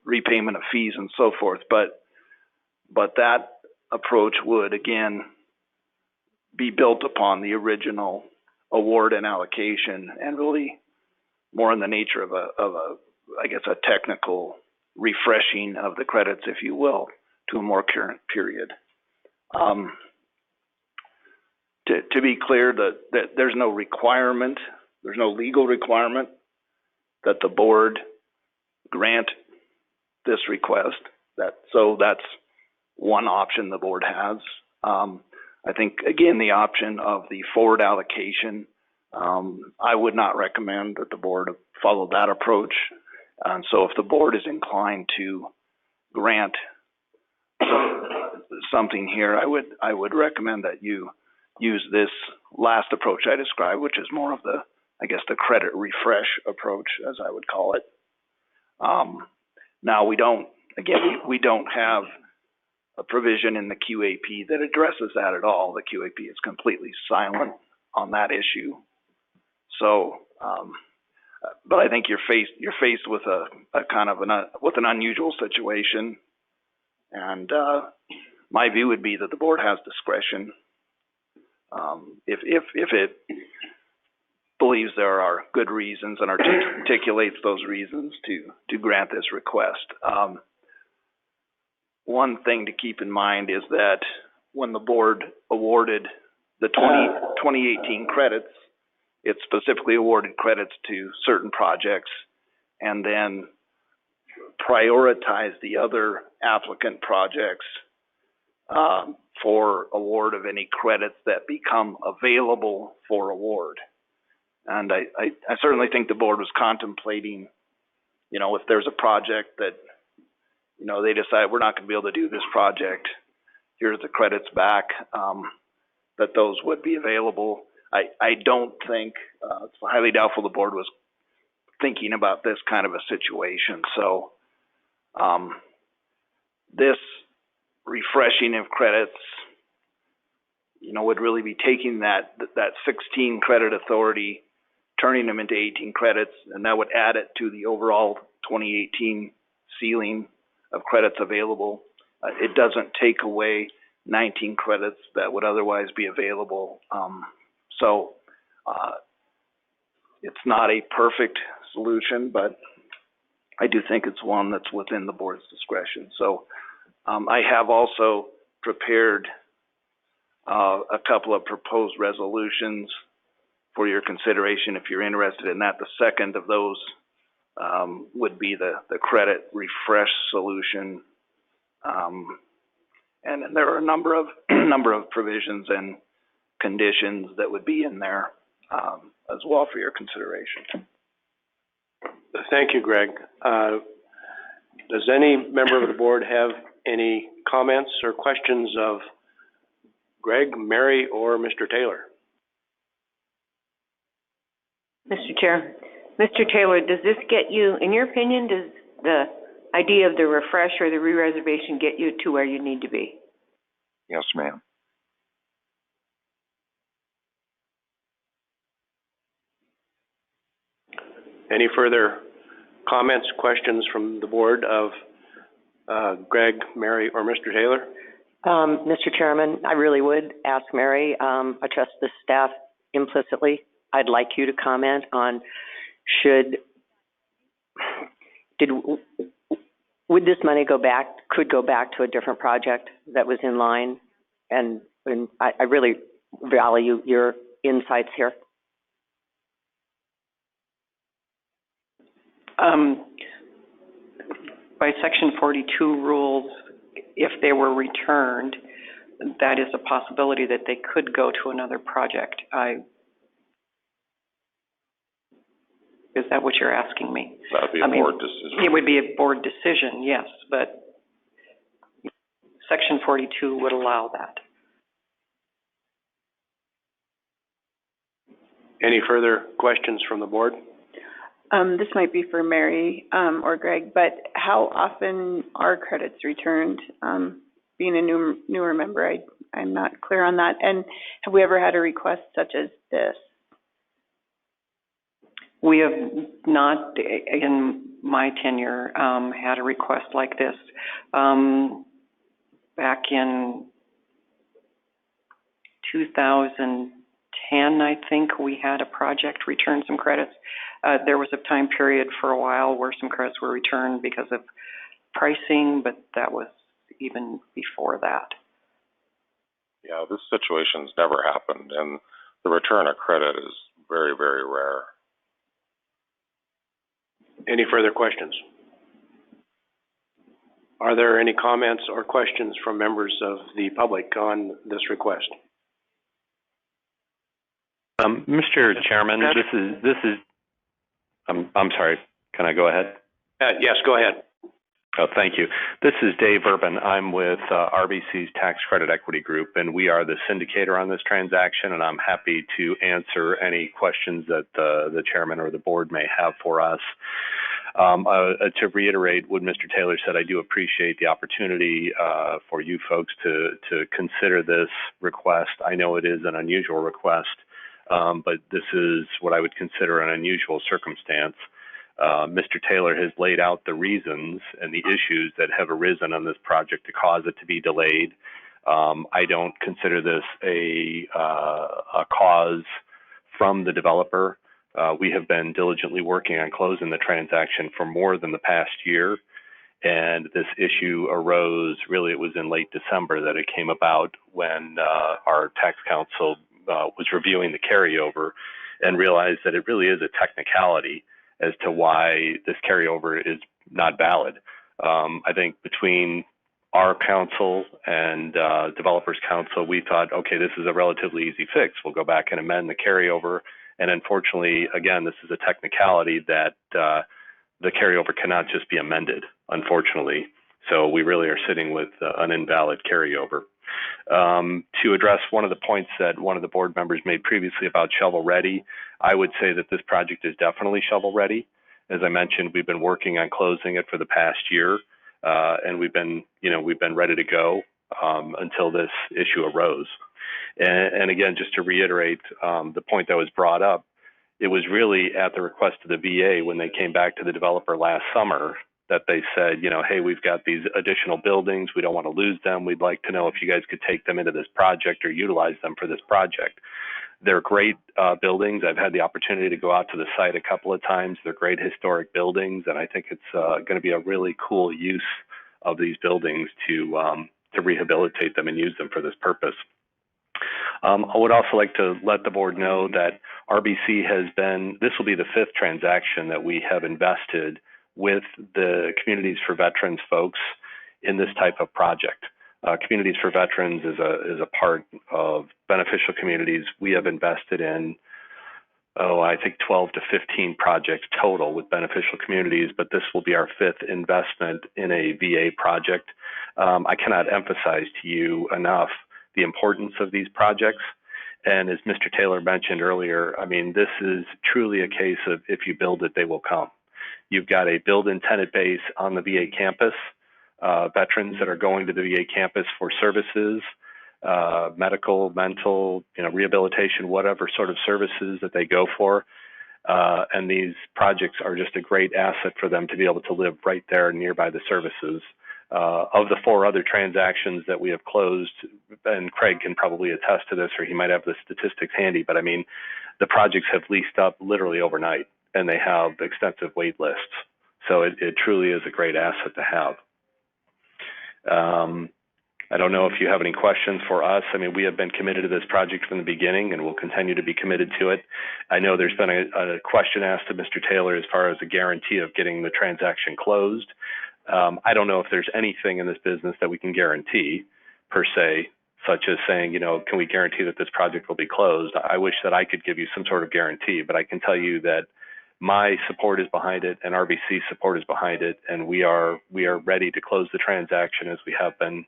repayment of fees and so forth. But that approach would, again, be built upon the original award and allocation, and really more in the nature of a technical refreshing of the credits, if you will, to a more current period. To be clear, that there's no requirement, there's no legal requirement that the board grant this request. So that's one option the board has. I think, again, the option of the forward allocation, I would not recommend that the board follow that approach. And so if the board is inclined to grant something here, I would recommend that you use this last approach I described, which is more of the, I guess, the credit refresh approach, as I would call it. Now, we don't have a provision in the QAP that addresses that at all. The QAP is completely silent on that issue. So, but I think you're faced with a kind of with an unusual situation, and my view would be that the board has discretion if it believes there are good reasons and articulates those reasons to grant this request. One thing to keep in mind is that when the board awarded the 2018 credits, it specifically awarded credits to certain projects and then prioritized the other applicant projects for award of any credits that become available for award. And I certainly think the board was contemplating, if there's a project that, they decide we're not going to be able to do this project, here's the credits back, that those would be available. I don't think, it's highly doubtful the board was thinking about this kind of a situation. So this refreshing of credits, would really be taking that 16 credit authority, turning them into 18 credits, and that would add it to the overall 2018 ceiling of credits available. It doesn't take away 19 credits that would otherwise be available. So it's not a perfect solution, but I do think it's one that's within the board's discretion. So I have also prepared a couple of proposed resolutions for your consideration if you're interested in that. The second of those would be the credit refresh solution. And there are a number of provisions and conditions that would be in there as well for your consideration. Thank you, Greg. Does any member of the board have any comments or questions of Greg, Mary, or Mr. Taylor? Mr. Chair. Mr. Taylor, does this get you, in your opinion, does the idea of the refresh or the re-reservation get you to where you need to be? Yes, ma'am. Any further comments, questions from the board of Greg, Mary, or Mr. Taylor? Mr. Chairman, I really would ask Mary. I trust the staff implicitly. I'd like you to comment on would this money could go back to a different project that was in line? And I really value your insights here. By Section 42 rules, if they were returned, that is a possibility that they could go to another project. Is that what you're asking me? That would be a board decision. It would be a board decision, yes, but Section 42 would allow that. Any further questions from the board? This might be for Mary or Greg, but how often are credits returned? Being a newer member, I'm not clear on that. And have we ever had a request such as this? We have not, in my tenure, had a request like this. Back in 2010, I think, we had a project return some credits. There was a time period for a while where some credits were returned because of pricing, but that was even before that. Yeah, this situation's never happened, and the return of credit is very, very rare. Any further questions? Are there any comments or questions from members of the public on this request? Mr. Chairman, this is, I'm sorry, can I go ahead? Yes, go ahead. Oh, thank you. This is Dave Urban. I'm with RBC's Tax Credit Equity Group, and we are the syndicator on this transaction, and I'm happy to answer any questions that the chairman or the board may have for us. To reiterate what Mr. Taylor said, I do appreciate the opportunity for you folks to consider this request. I know it is an unusual request, but this is what I would consider an unusual circumstance. Mr. Taylor has laid out the reasons and the issues that have arisen on this project to cause it to be delayed. I don't consider this a cause from the developer. We have been diligently working on closing the transaction for more than the past year, and this issue arose, really it was in late December that it came about when our tax counsel was reviewing the carryover and realized that it really is a technicality as to why this carryover is not valid. I think between our counsel and developers counsel, we thought, okay, this is a relatively easy fix. We'll go back and amend the carryover. And unfortunately, again, this is a technicality that the carryover cannot just be amended, unfortunately. So we really are sitting with an invalid carryover. To address one of the points that one of the board members made previously about shovel ready, I would say that this project is definitely shovel ready. As I mentioned, we've been working on closing it for the past year, and we've been ready to go until this issue arose. And again, just to reiterate the point that was brought up, it was really at the request of the VA when they came back to the developer last summer that they said, hey, we've got these additional buildings. We don't want to lose them. We'd like to know if you guys could take them into this project or utilize them for this project. They're great buildings. I've had the opportunity to go out to the site a couple of times. They're great historic buildings, and I think it's going to be a really cool use of these buildings to rehabilitate them and use them for this purpose. I would also like to let the board know that RBC this will be the 5th transaction that we have invested with the Communities for Veterans folks in this type of project. Communities for Veterans is a part of beneficial communities. We have invested in, I think 12 to 15 projects total with beneficial communities, but this will be our 5th investment in a VA project. I cannot emphasize to you enough the importance of these projects. And as Mr. Taylor mentioned earlier, I mean, this is truly a case of if you build it, they will come. You've got a built-in tenant base on the VA campus, veterans that are going to the VA campus for services, medical, mental, rehabilitation, whatever sort of services that they go for. And these projects are just a great asset for them to be able to live right there nearby the services. Of the 4 other transactions that we have closed, and Craig can probably attest to this, or he might have the statistics handy, but I mean, the projects have leased up literally overnight, and they have extensive wait lists. So it truly is a great asset to have. I don't know if you have any questions for us. I mean, we have been committed to this project from the beginning, and we'll continue to be committed to it. I know there's been a question asked of Mr. Taylor as far as a guarantee of getting the transaction closed. I don't know if there's anything in this business that we can guarantee, per se, such as saying, can we guarantee that this project will be closed? I wish that I could give you some sort of guarantee, but I can tell you that my support is behind it and RBC's support is behind it, and we are ready to close the transaction as we have been,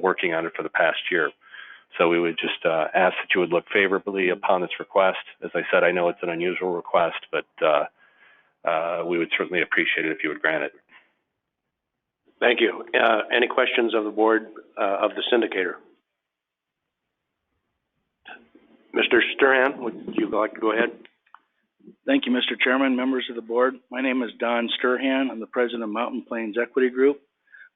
working on it for the past year. So we would just ask that you would look favorably upon this request. As I said, I know it's an unusual request, but we would certainly appreciate it if you would grant it. Thank you. Any questions of the board of the syndicator? Mr. Sturhan, would you like to go ahead? Thank you, Mr. Chairman, members of the board. My name is Don Sturhan. I'm the president of Mountain Plains Equity Group.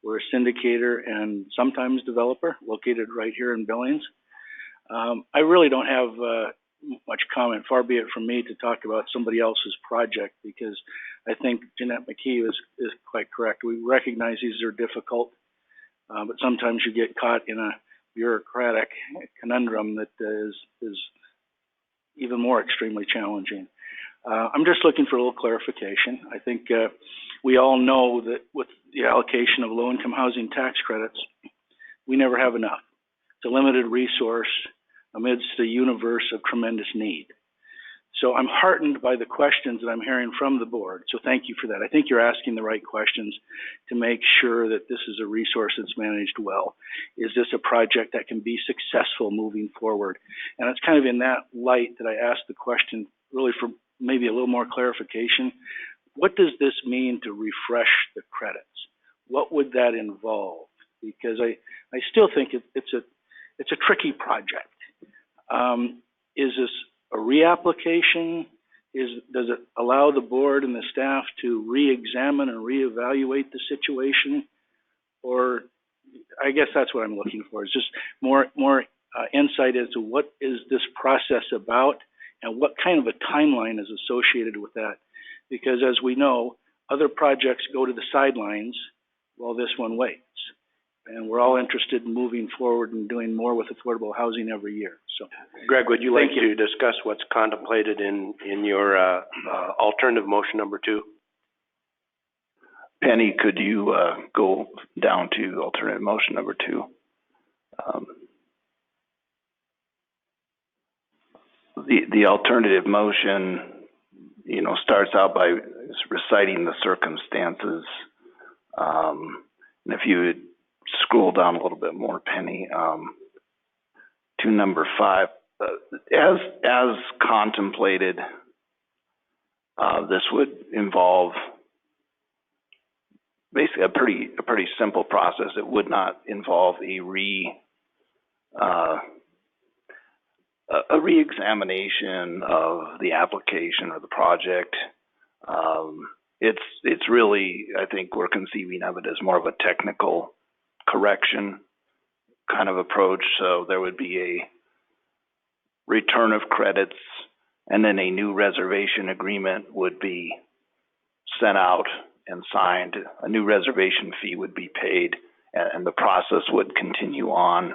We're a syndicator and sometimes developer located right here in Billings. I really don't have much comment, far be it from me to talk about somebody else's project, because I think Jeanette McKee is quite correct. We recognize these are difficult, but sometimes you get caught in a bureaucratic conundrum that is even more extremely challenging. I'm just looking for a little clarification. I think we all know that with the allocation of low-income housing tax credits, we never have enough. It's a limited resource amidst a universe of tremendous need. So I'm heartened by the questions that I'm hearing from the board. So thank you for that. I think you're asking the right questions to make sure that this is a resource that's managed well. Is this a project that can be successful moving forward? And it's kind of in that light that I asked the question, really for maybe a little more clarification. What does this mean to refresh the credits? What would that involve? Because I still think it's a tricky project. Is this a reapplication? Does it allow the board and the staff to re-examine and reevaluate the situation? Or I guess that's what I'm looking for, is just more insight as to what is this process about and what kind of a timeline is associated with that. Because as we know, other projects go to the sidelines while this one waits. And we're all interested in moving forward and doing more with affordable housing every year. So, Greg, would you like to discuss what's contemplated in your alternative motion number 2? Penny, could you go down to alternative motion number 2? The alternative motion, starts out by reciting the circumstances. And if you would scroll down a little bit more, Penny, to number 5, as contemplated, this would involve basically a pretty simple process. It would not involve a re-examination of the application or the project. It's really, I think we're conceiving of it as more of a technical correction kind of approach. So there would be a return of credits, and then a new reservation agreement would be sent out and signed. A new reservation fee would be paid, and the process would continue on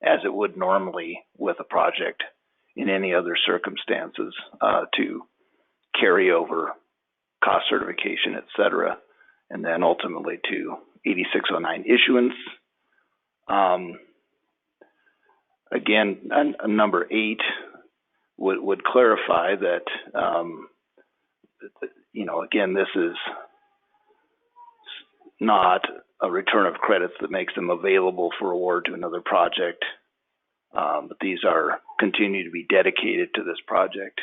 as it would normally with a project in any other circumstances, to carry over cost certification, et cetera, and then ultimately to 8609 issuance. Again, number 8 would clarify that, again, this is not a return of credits that makes them available for award to another project, but these are continue to be dedicated to this project.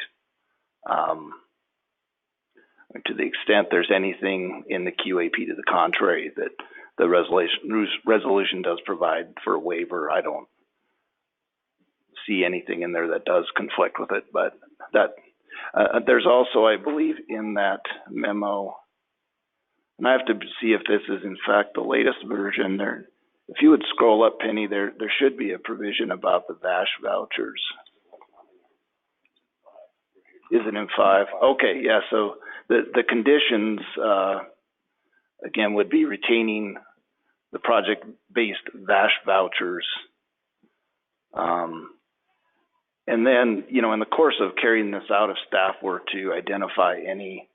To the extent there's anything in the QAP to the contrary that the resolution does provide for a waiver, I don't see anything in there that does conflict with it. But that there's also, I believe, in that memo, and I have to see if this is in fact the latest version. There, if you would scroll up, Penny, there should be a provision about the VASH vouchers. Is it in 5? Okay, yeah. So the conditions again would be retaining the project-based VASH vouchers, and then in the course of carrying this out, if staff were to identify any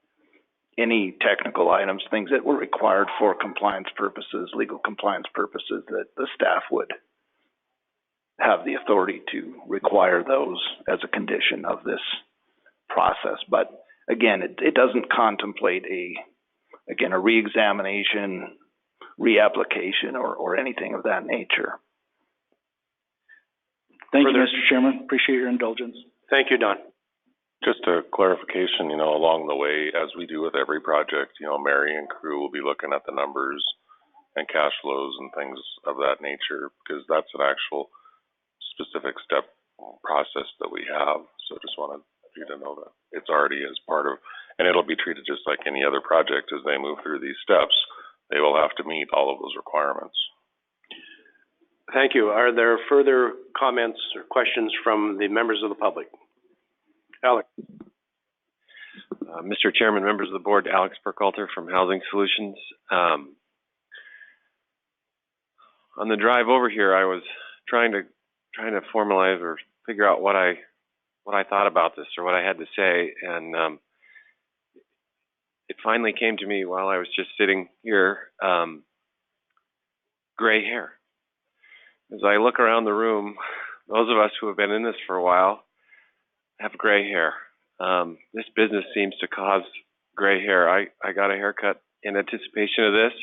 technical items, things that were required for compliance purposes, legal compliance purposes, that the staff would have the authority to require those as a condition of this process. But again, it doesn't contemplate a re-examination, reapplication, or anything of that nature. Thank you, Mr. Chairman. Appreciate your indulgence. Thank you, Don. Just a clarification, along the way, as we do with every project, Mary and crew will be looking at the numbers and cash flows and things of that nature, because that's an actual specific step process that we have. So just wanted you to know that it's already as part of, and it'll be treated just like any other project as they move through these steps. They will have to meet all of those requirements. Thank you. Are there further comments or questions from the members of the public? Alex. Mr. Chairman, members of the board, Alex Burkhalter from Housing Solutions. On the drive over here, I was trying to formalize or figure out what I thought about this or what I had to say, and it finally came to me while I was just sitting here, gray hair. As I look around the room, those of us who have been in this for a while have gray hair. This business seems to cause gray hair. I got a haircut in anticipation of this,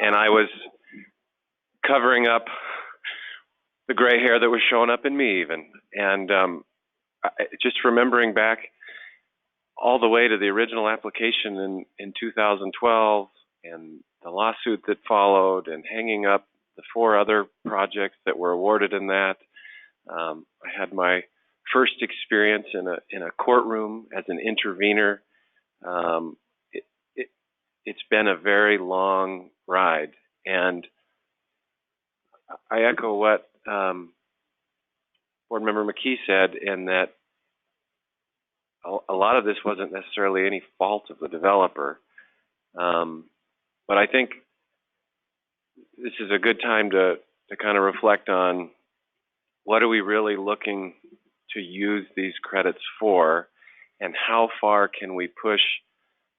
and I was covering up the gray hair that was showing up in me even. And just remembering back all the way to the original application in 2012 and the lawsuit that followed and hanging up the 4 other projects that were awarded in that. I had my first experience in a courtroom as an intervener. It's been a very long ride, and I echo what Board Member McKee said, in that a lot of this wasn't necessarily any fault of the developer, but I think this is a good time to kind of reflect on what are we really looking to use these credits for, and how far can we push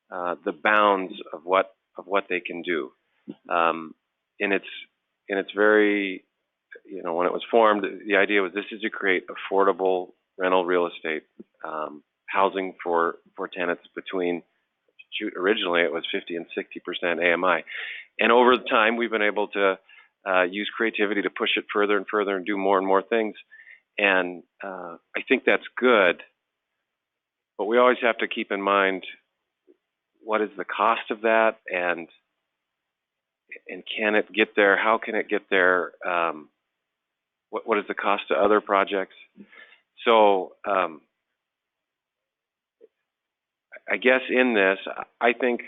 the bounds of what they can do. In its very, when it was formed, the idea was this is to create affordable rental real estate housing for tenants between, originally it was 50 and 60% AMI. And over the time, we've been able to use creativity to push it further and further and do more and more things. And I think that's good, but we always have to keep in mind what is the cost of that, and can it get there? How can it get there? What is the cost to other projects? So I guess in this, I think,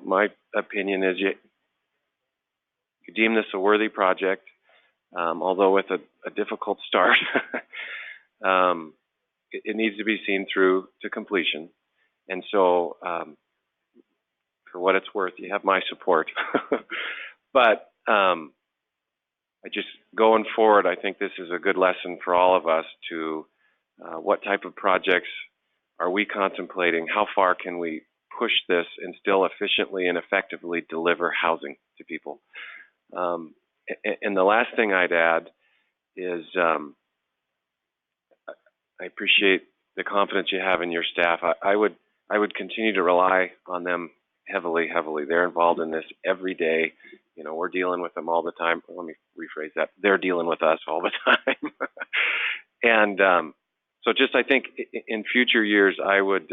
my opinion is you deem this a worthy project, although with a difficult start. It needs to be seen through to completion. And so, for what it's worth, you have my support. But I just, going forward, I think this is a good lesson for all of us to what type of projects are we contemplating? How far can we push this and still efficiently and effectively deliver housing to people? And the last thing I'd add is I appreciate the confidence you have in your staff. I would continue to rely on them heavily. They're involved in this every day. We're dealing with them all the time. Let me rephrase that. They're dealing with us all the time. And so just, I think in future years, I would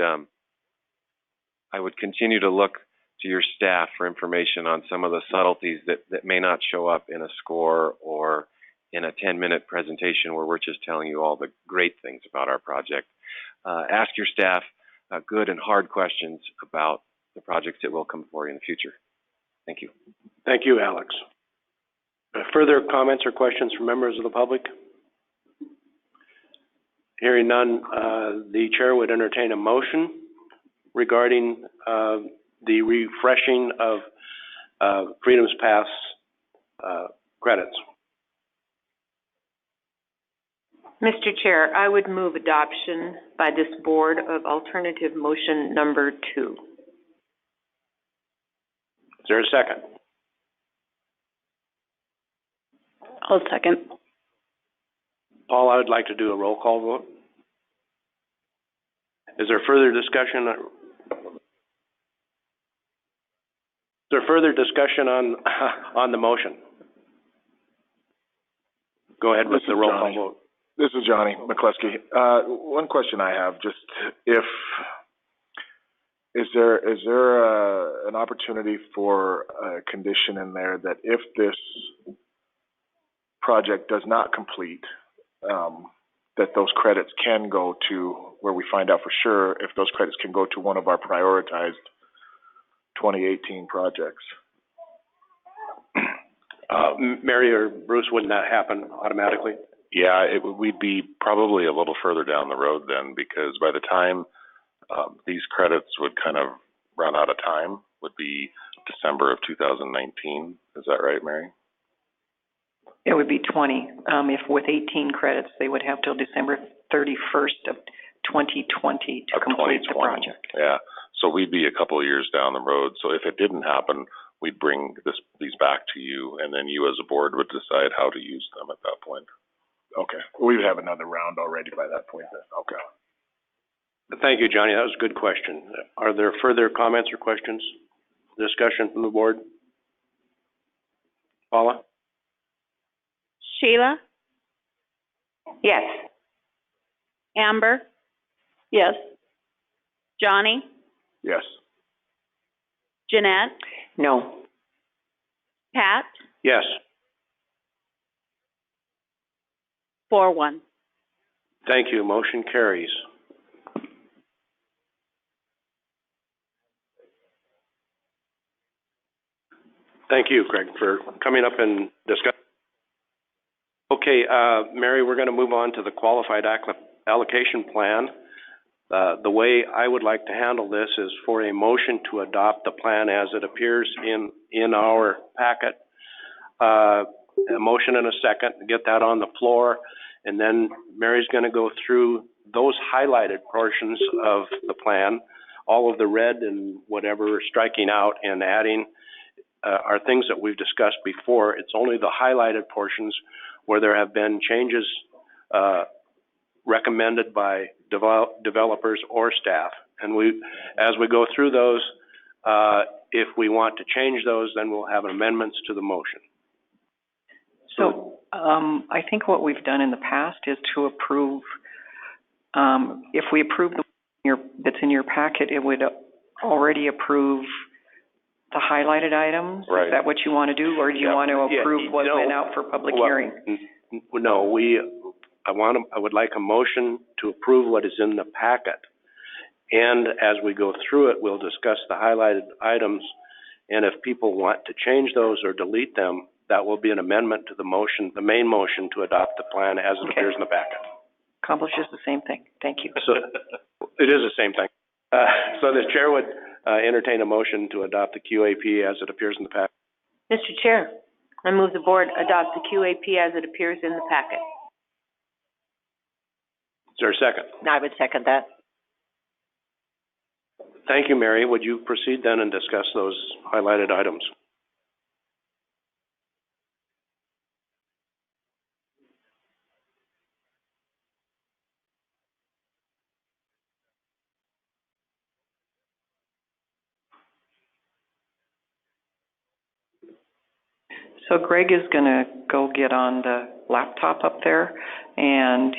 continue to look to your staff for information on some of the subtleties that may not show up in a score or in a 10-minute presentation where we're just telling you all the great things about our project. Ask your staff good and hard questions about the projects that will come for you in the future. Thank you. Thank you, Alex. Further comments or questions from members of the public? Hearing none, the chair would entertain a motion regarding the refreshing of Freedom's Pass credits. Mr. Chair, I would move adoption by this board of alternative motion number 2. Is there a second? I'll second. Paul, I would like to do a roll call vote. Is there further discussion? Is there further discussion on the motion? Go ahead with the roll call vote. This is Johnny McCluskey. One question I have, just is there an opportunity for a condition in there that if this project does not complete, that those credits can go to, where we find out for sure if those credits can go to one of our prioritized 2018 projects? Mary or Bruce, wouldn't that happen automatically? Yeah, we'd be probably a little further down the road then, because by the time these credits would kind of run out of time would be December of 2019. Is that right, Mary? It would be 20. If with 18 credits, they would have till December 31st of 2020 to complete the project. Yeah. So we'd be a couple of years down the road. So if it didn't happen, we'd bring these back to you, and then you as a board would decide how to use them at that point. Okay, we'd have another round already by that point then, okay. Thank you, Johnny. That was a good question. Are there further comments or questions? Discussion from the board? Paula? Sheila? Yes. Amber? Yes. Johnny? Yes. Jeanette? No. Pat? Yes. 4-1. Thank you. Motion carries. Thank you, Craig, for coming up and discussing. Okay, Mary, we're going to move on to the qualified allocation plan. The way I would like to handle this is for a motion to adopt the plan as it appears in our packet. A motion and a second, get that on the floor, and then Mary's going to go through those highlighted portions of the plan, all of the red and whatever striking out and adding are things that we've discussed before. It's only the highlighted portions where there have been changes recommended by developers or staff. And as we go through those, if we want to change those, then we'll have amendments to the motion. So, I think what we've done in the past is to approve, if we approve that's in your packet, it would already approve the highlighted items? Right. Is that what you want to do, or do you want to approve what went out for public hearing? No, I would like a motion to approve what is in the packet. And as we go through it, we'll discuss the highlighted items. And if people want to change those or delete them, that will be an amendment to the motion, the main motion to adopt the plan as it appears in the packet. Accomplishes the same thing. Thank you. So it is the same thing. So the chair would entertain a motion to adopt the QAP as it appears in the packet. Mr. Chair, I move the board adopt the QAP as it appears in the packet. Is there a second? I would second that. Thank you, Mary. Would you proceed then and discuss those highlighted items? So Greg is going to go get on the laptop up there, and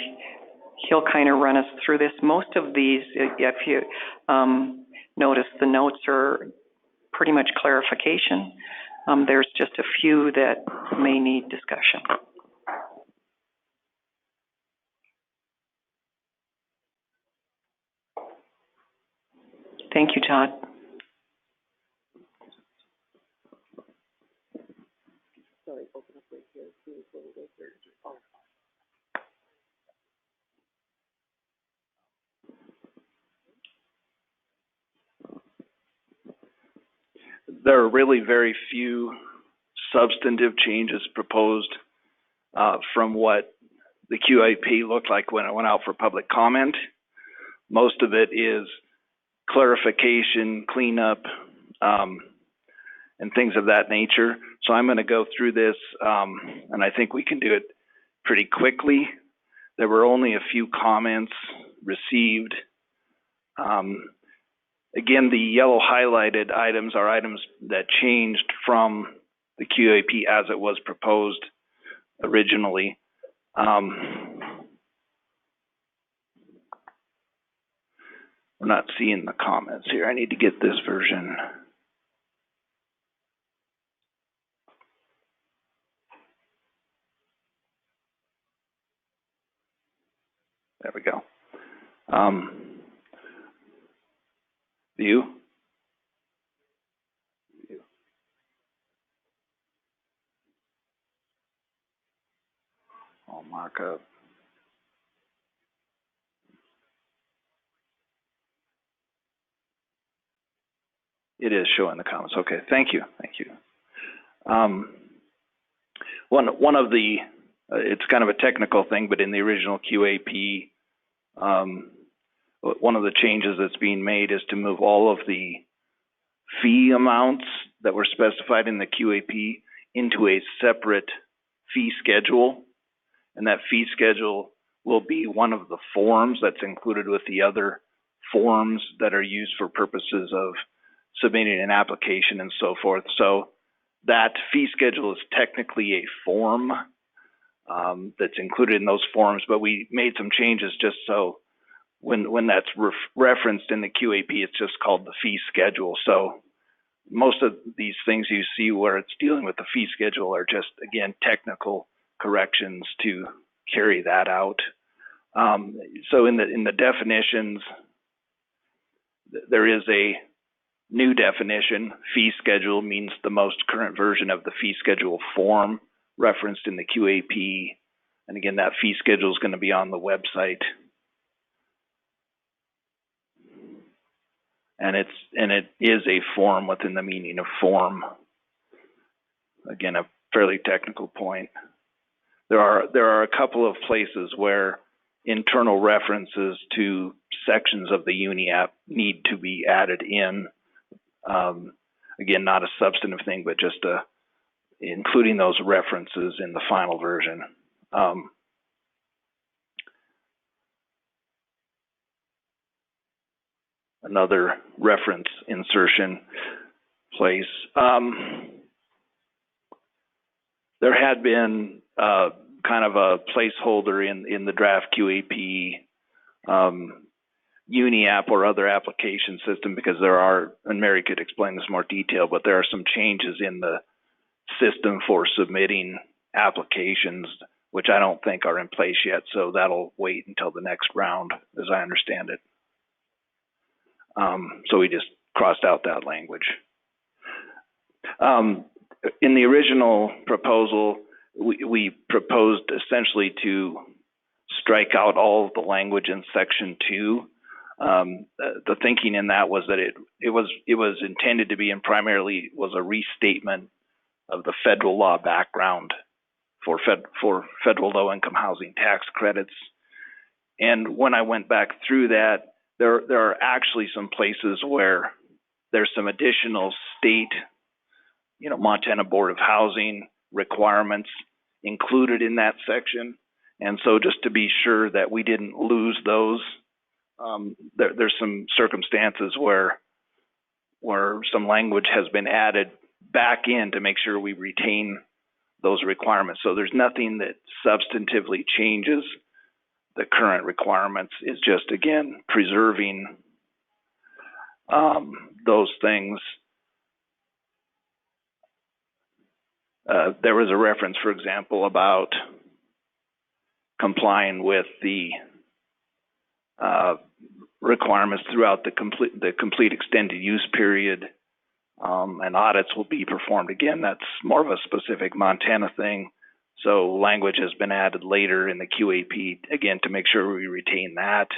he'll kind of run us through this. Most of these, if you notice, the notes are pretty much clarification. There's just a few that may need discussion. Thank you, Todd. Sorry, open up right here. See before we go through. Oh. There are really very few substantive changes proposed from what the QIP looked like when it went out for public comment. Most of it is clarification, cleanup, and things of that nature. So I'm going to go through this, and I think we can do it pretty quickly. There were only a few comments received. Again, the yellow highlighted items are items that changed from the QAP as it was proposed originally. We're not seeing the comments here. I need to get this version. There we go. View. All markup. It is showing the comments. Okay, thank you, thank you. One of the, it's kind of a technical thing, but in the original QAP, one of the changes that's being made is to move all of the fee amounts that were specified in the QAP into a separate fee schedule. And that fee schedule will be one of the forms that's included with the other forms that are used for purposes of submitting an application and so forth. So that fee schedule is technically a form that's included in those forms, but we made some changes just so when that's referenced in the QAP, it's just called the fee schedule. So most of these things you see where it's dealing with the fee schedule are just, again, technical corrections to carry that out. So in the definitions, there is a new definition. Fee schedule means the most current version of the fee schedule form referenced in the QAP. And again, that fee schedule is going to be on the website. And it is a form within the meaning of form. Again, a fairly technical point. There are a couple of places where internal references to sections of the UNI app need to be added in. Again, not a substantive thing, but just including those references in the final version. Another reference insertion place. There had been kind of a placeholder in the draft QAP UNI app or other application system, because there are, and Mary could explain this in more detail, but there are some changes in the system for submitting applications, which I don't think are in place yet, so that'll wait until the next round, as I understand it. So we just crossed out that language. In the original proposal, we proposed essentially to strike out all of the language in section 2. The thinking in that was that it was intended to be, and primarily was a restatement of the federal law background for federal low-income housing tax credits. And when I went back through that, there are actually some places where there's some additional state, Montana Board of Housing requirements included in that section. And so just to be sure that we didn't lose those, there's some circumstances where some language has been added back in to make sure we retain those requirements. So there's nothing that substantively changes the current requirements. Is just, again, preserving those things. There was a reference, for example, about complying with the requirements throughout the complete extended use period, and audits will be performed. Again, that's more of a specific Montana thing. So language has been added later in the QAP, again, to make sure we retain that.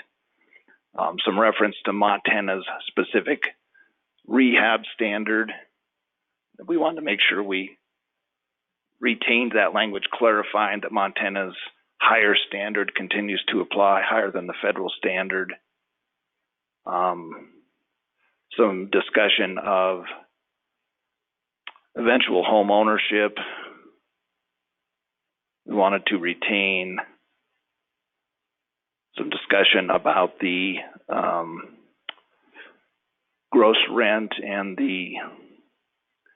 Some reference to Montana's specific rehab standard. We wanted to make sure we retained that language, clarifying that Montana's higher standard continues to apply, higher than the federal standard. Some discussion of eventual home ownership. We wanted to retain some discussion about the gross rent and the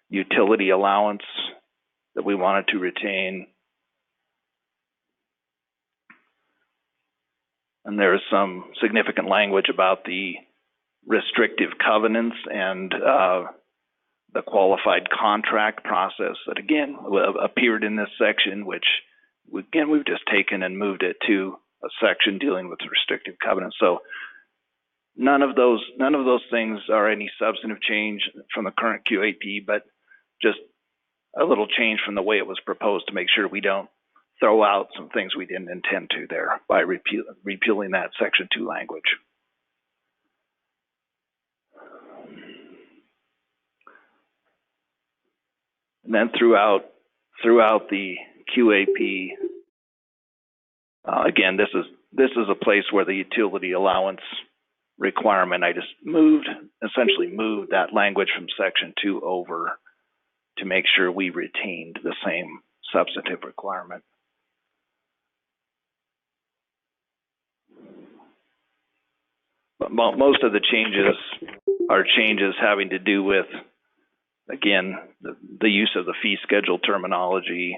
utility allowance that we wanted to retain. And there is some significant language about the restrictive covenants and the qualified contract process that, again, appeared in this section, which, again, we've just taken and moved it to a section dealing with restrictive covenants. So none of those things are any substantive change from the current QAP, but just a little change from the way it was proposed to make sure we don't throw out some things we didn't intend to there by repealing that section 2 language. And then throughout the QAP, again, this is a place where the utility allowance requirement. I just essentially moved that language from section 2 over to make sure we retained the same substantive requirement. But most of the changes are changes having to do with, again, the use of the fee schedule terminology,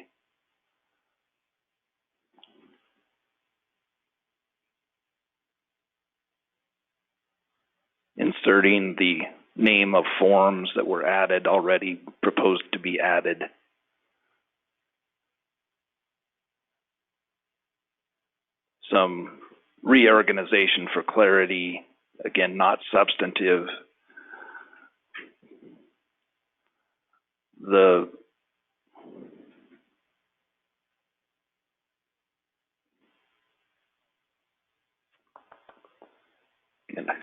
inserting the name of forms that were added, already proposed to be added. Some reorganization for clarity, again, not substantive.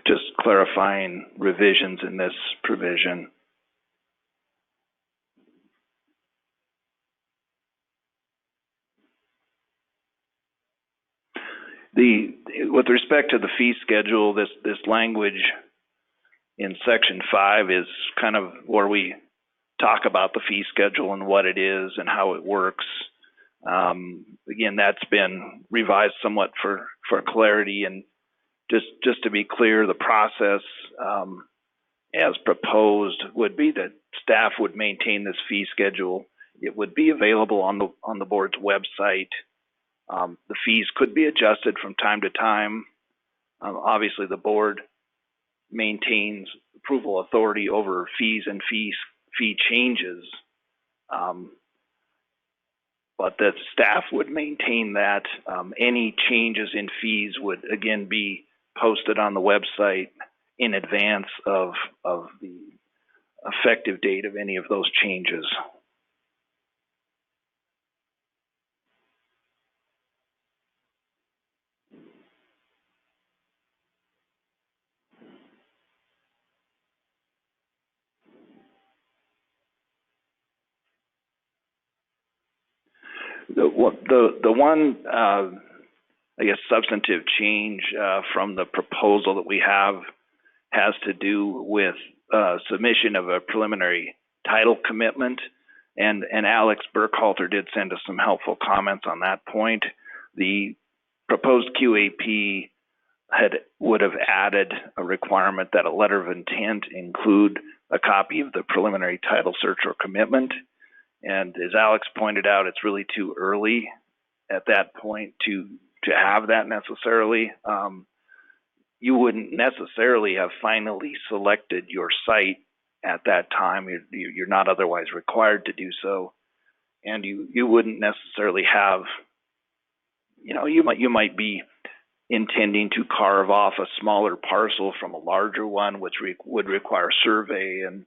Just clarifying revisions in this provision. With respect to the fee schedule, this language in section 5 is kind of where we talk about the fee schedule and what it is and how it works. Again, that's been revised somewhat for clarity, and just to be clear, the process as proposed would be that staff would maintain this fee schedule. It would be available on the board's website. The fees could be adjusted from time to time. Obviously, the board maintains approval authority over fees and fee changes, but the staff would maintain that. Any changes in fees would again be posted on the website in advance of the effective date of any of those changes. The one, I guess, substantive change from the proposal that we have has to do with submission of a preliminary title commitment, and Alex Burkhalter did send us some helpful comments on that point. The proposed QAP would have added a requirement that a letter of intent include a copy of the preliminary title search or commitment. And as Alex pointed out, it's really too early at that point to have that necessarily. You wouldn't necessarily have finally selected your site at that time. You're not otherwise required to do so. And you wouldn't necessarily have, you might be intending to carve off a smaller parcel from a larger one, which would require survey and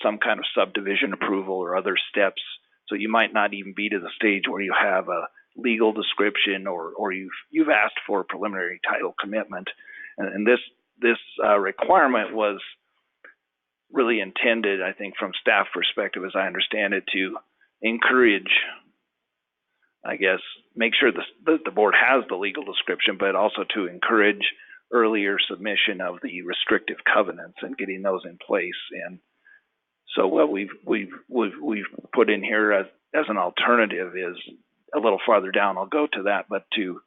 some kind of subdivision approval or other steps. So you might not even be to the stage where you have a legal description or you've asked for a preliminary title commitment. And this requirement was really intended, I think, from staff perspective, as I understand it, to encourage, I guess, make sure the board has the legal description, but also to encourage earlier submission of the restrictive covenants and getting those in place. And so what we've put in here as an alternative is a little farther down. I'll go to that, but to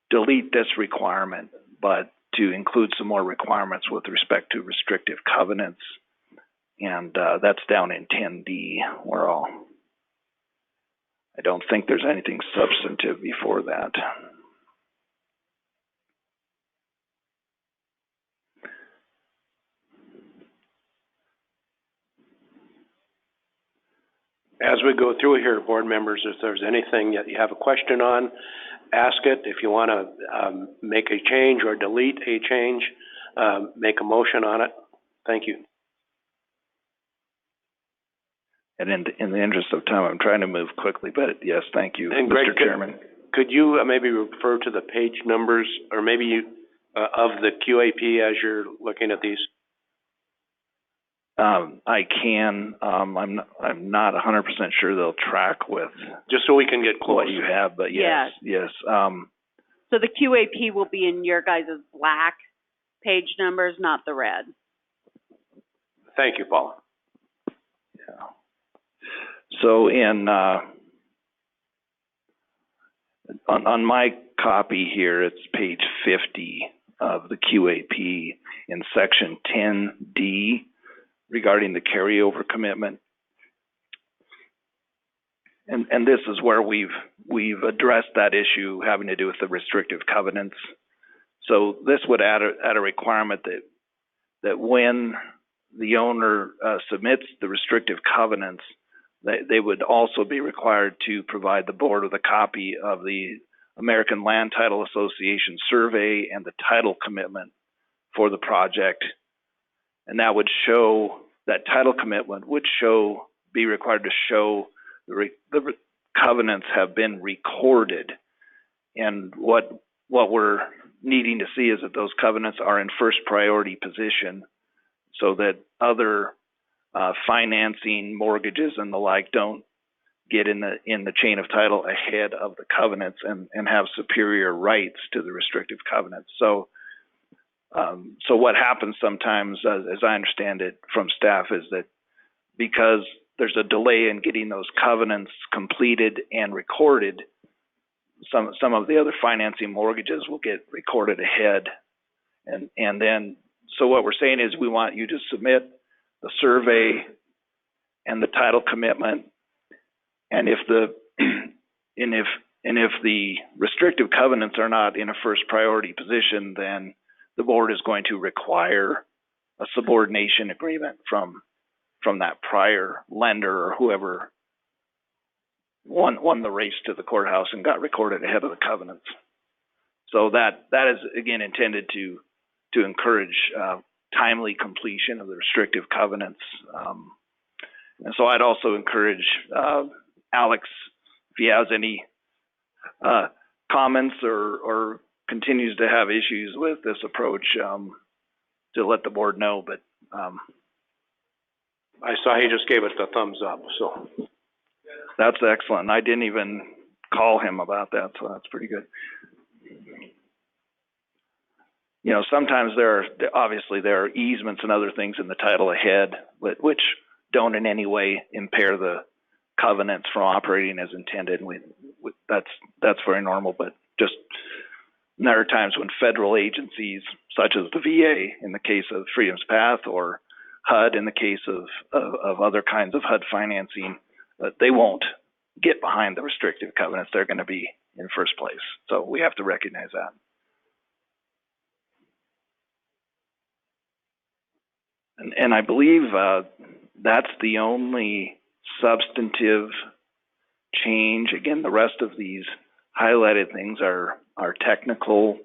delete this requirement, but to include some more requirements with respect to restrictive covenants, and that's down in 10D. I don't think there's anything substantive before that. As we go through here, board members, if there's anything that you have a question on, ask it. If you want to make a change or delete a change, make a motion on it. Thank you. And in the interest of time, I'm trying to move quickly, but yes, thank you, and Greg, Mr. Chairman. Could you maybe refer to the page numbers, or maybe of the QAP as you're looking at these? I can. I'm not 100% sure they'll track with just so we can get close what you have, but yes. So the QAP will be in your guys' Slack. page numbers, not the red. Thank you, Paula. So on my copy here, it's page 50 of the QAP in section 10D regarding the carryover commitment. And this is where we've addressed that issue having to do with the restrictive covenants. So this would add a requirement that when the owner submits the restrictive covenants, they would also be required to provide the board with a copy of the American Land Title Association survey and the title commitment for the project. And that would show, that title commitment would be required to show the covenants have been recorded. And what we're needing to see is that those covenants are in first priority position so that other financing, mortgages, and the like don't get in the chain of title ahead of the covenants and have superior rights to the restrictive covenants. So what happens sometimes, as I understand it from staff, is that because there's a delay in getting those covenants completed and recorded, some of the other financing mortgages will get recorded ahead. And then, so what we're saying is we want you to submit the survey and the title commitment, and if the restrictive covenants are not in a first priority position, then the board is going to require a subordination agreement from that prior lender or whoever won the race to the courthouse and got recorded ahead of the covenants. So that is again intended to encourage timely completion of the restrictive covenants. And so I'd also encourage Alex, if he has any comments or continues to have issues with this approach, to let the board know. But I saw he just gave it the thumbs up, so. That's excellent. I didn't even call him about that, so that's pretty good. You know, sometimes there are easements and other things in the title ahead, which don't in any way impair the covenants from operating as intended. That's very normal, but just there are times when federal agencies, such as the VA in the case of Freedom's Path, or HUD in the case of other kinds of HUD financing, they won't get behind the restrictive covenants. They're going to be in first place. So we have to recognize that. And I believe that's the only substantive change. Again, the rest of these highlighted things are technical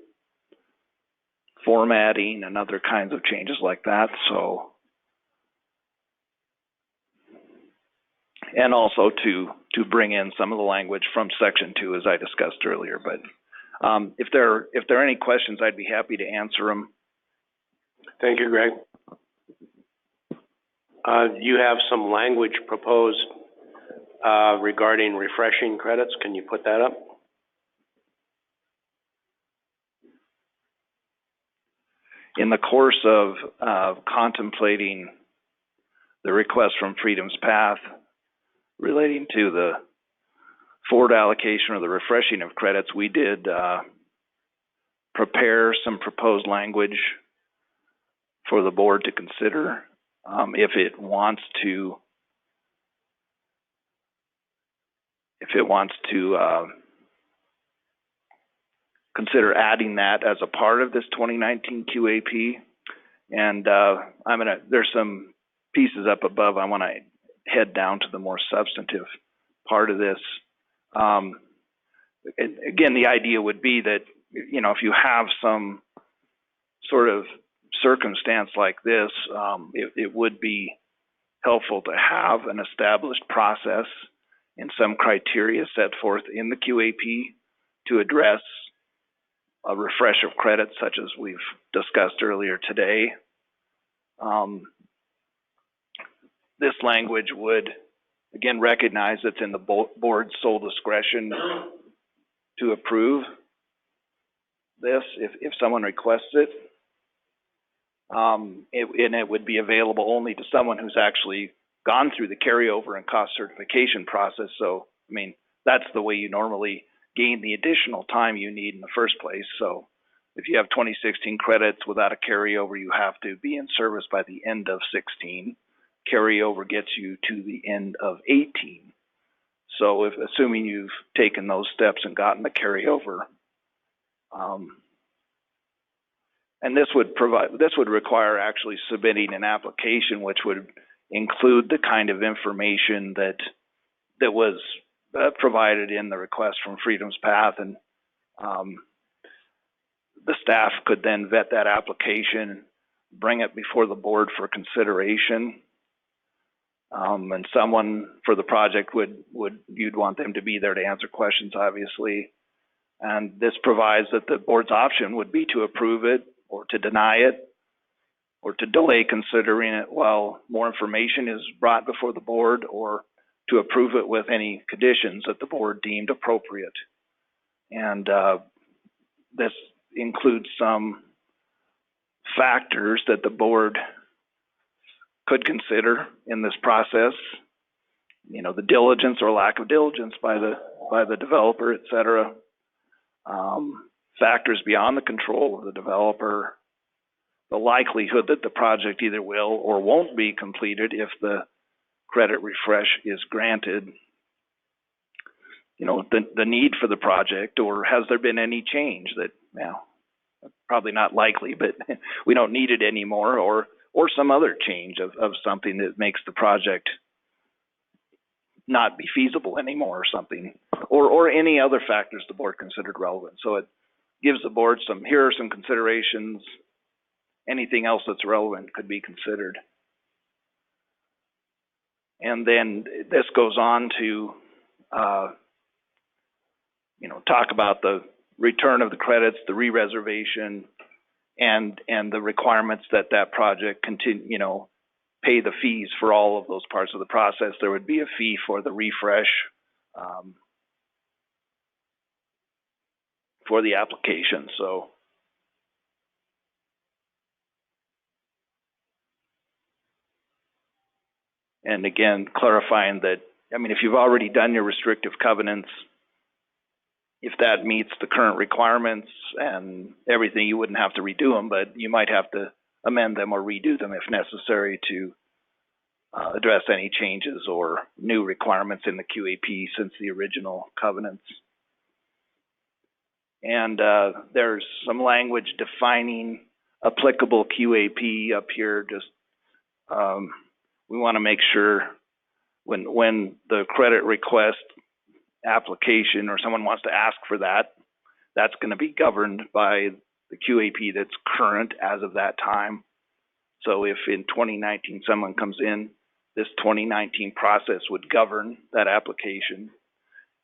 formatting and other kinds of changes like that. So, and also to bring in some of the language from Section 2, as I discussed earlier. But if there are any questions, I'd be happy to answer them. Thank you, Greg. You have some language proposed regarding refreshing credits. Can you put that up? In the course of contemplating the request from Freedom's Path relating to the forward allocation or the refreshing of credits, we did prepare some proposed language for the board to consider. If it wants to consider adding that as a part of this 2019 QAP, and there's some pieces up above. I want to head down to the more substantive part of this. And again, the idea would be that, you know, if you have some sort of circumstance like this, it would be helpful to have an established process and some criteria set forth in the QAP to address a refresh of credit, such as we've discussed earlier today. This language would, again, recognize it's in the board's sole discretion to approve this if someone requests it. and it would be available only to someone who's actually gone through the carryover and cost certification process. So, I mean, that's the way you normally gain the additional time you need in the first place. So if you have 2016 credits without a carryover, you have to be in service by the end of 16. Carryover gets you to the end of 18. So if, assuming you've taken those steps and gotten the carryover, and this would require actually submitting an application, which would include the kind of information that was provided in the request from Freedom's Path, and the staff could then vet that application, bring it before the board for consideration, and someone for the project you'd want them to be there to answer questions, obviously. And this provides that the board's option would be to approve it or to deny it or to delay considering it while more information is brought before the board, or to approve it with any conditions that the board deemed appropriate. And this includes some factors that the board could consider in this process. You know, the diligence or lack of diligence by the developer, et cetera. Factors beyond the control of the developer, the likelihood that the project either will or won't be completed if the credit refresh is granted, you know, the need for the project, or has there been any change that, well, probably not likely, but we don't need it anymore, or some other change of something that makes the project not be feasible anymore, or something, or any other factors the board considered relevant. So it gives the board here are some considerations. Anything else that's relevant could be considered. And then this goes on to, talk about the return of the credits, the re-reservation, and the requirements that project pay the fees for all of those parts of the process. There would be a fee for the refresh, for the application. So and again, clarifying that, I mean, if you've already done your restrictive covenants, if that meets the current requirements and everything, you wouldn't have to redo them, but you might have to amend them or redo them if necessary to address any changes or new requirements in the QAP since the original covenants. And there's some language defining applicable QAP up here. Just we want to make sure when the credit request application or someone wants to ask for that, that's going to be governed by the QAP that's current as of that time. So if in 2019 someone comes in, this 2019 process would govern that application,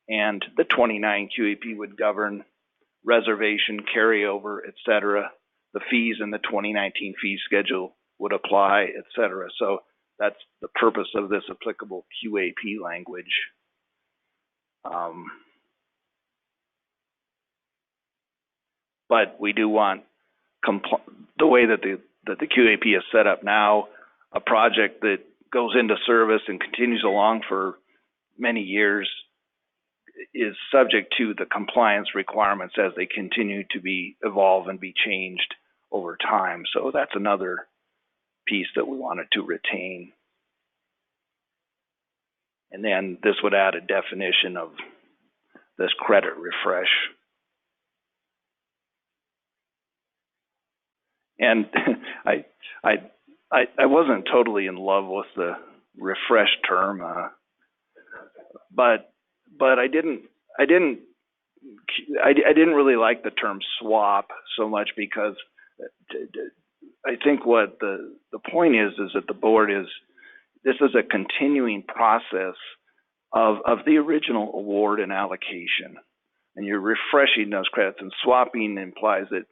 and the 29 QAP would govern reservation, carryover, et cetera. The fees in the 2019 fee schedule would apply, et cetera. So that's the purpose of this applicable QAP language. But we do want the way that the QAP is set up now, a project that goes into service and continues along for many years is subject to the compliance requirements as they continue to evolve and be changed over time. So that's another piece that we wanted to retain. And then this would add a definition of this credit refresh. And I wasn't totally in love with the refresh term, but I didn't really like the term swap so much, because I think what the point is that the board this is a continuing process of the original award and allocation, and you're refreshing those credits, and swapping implies that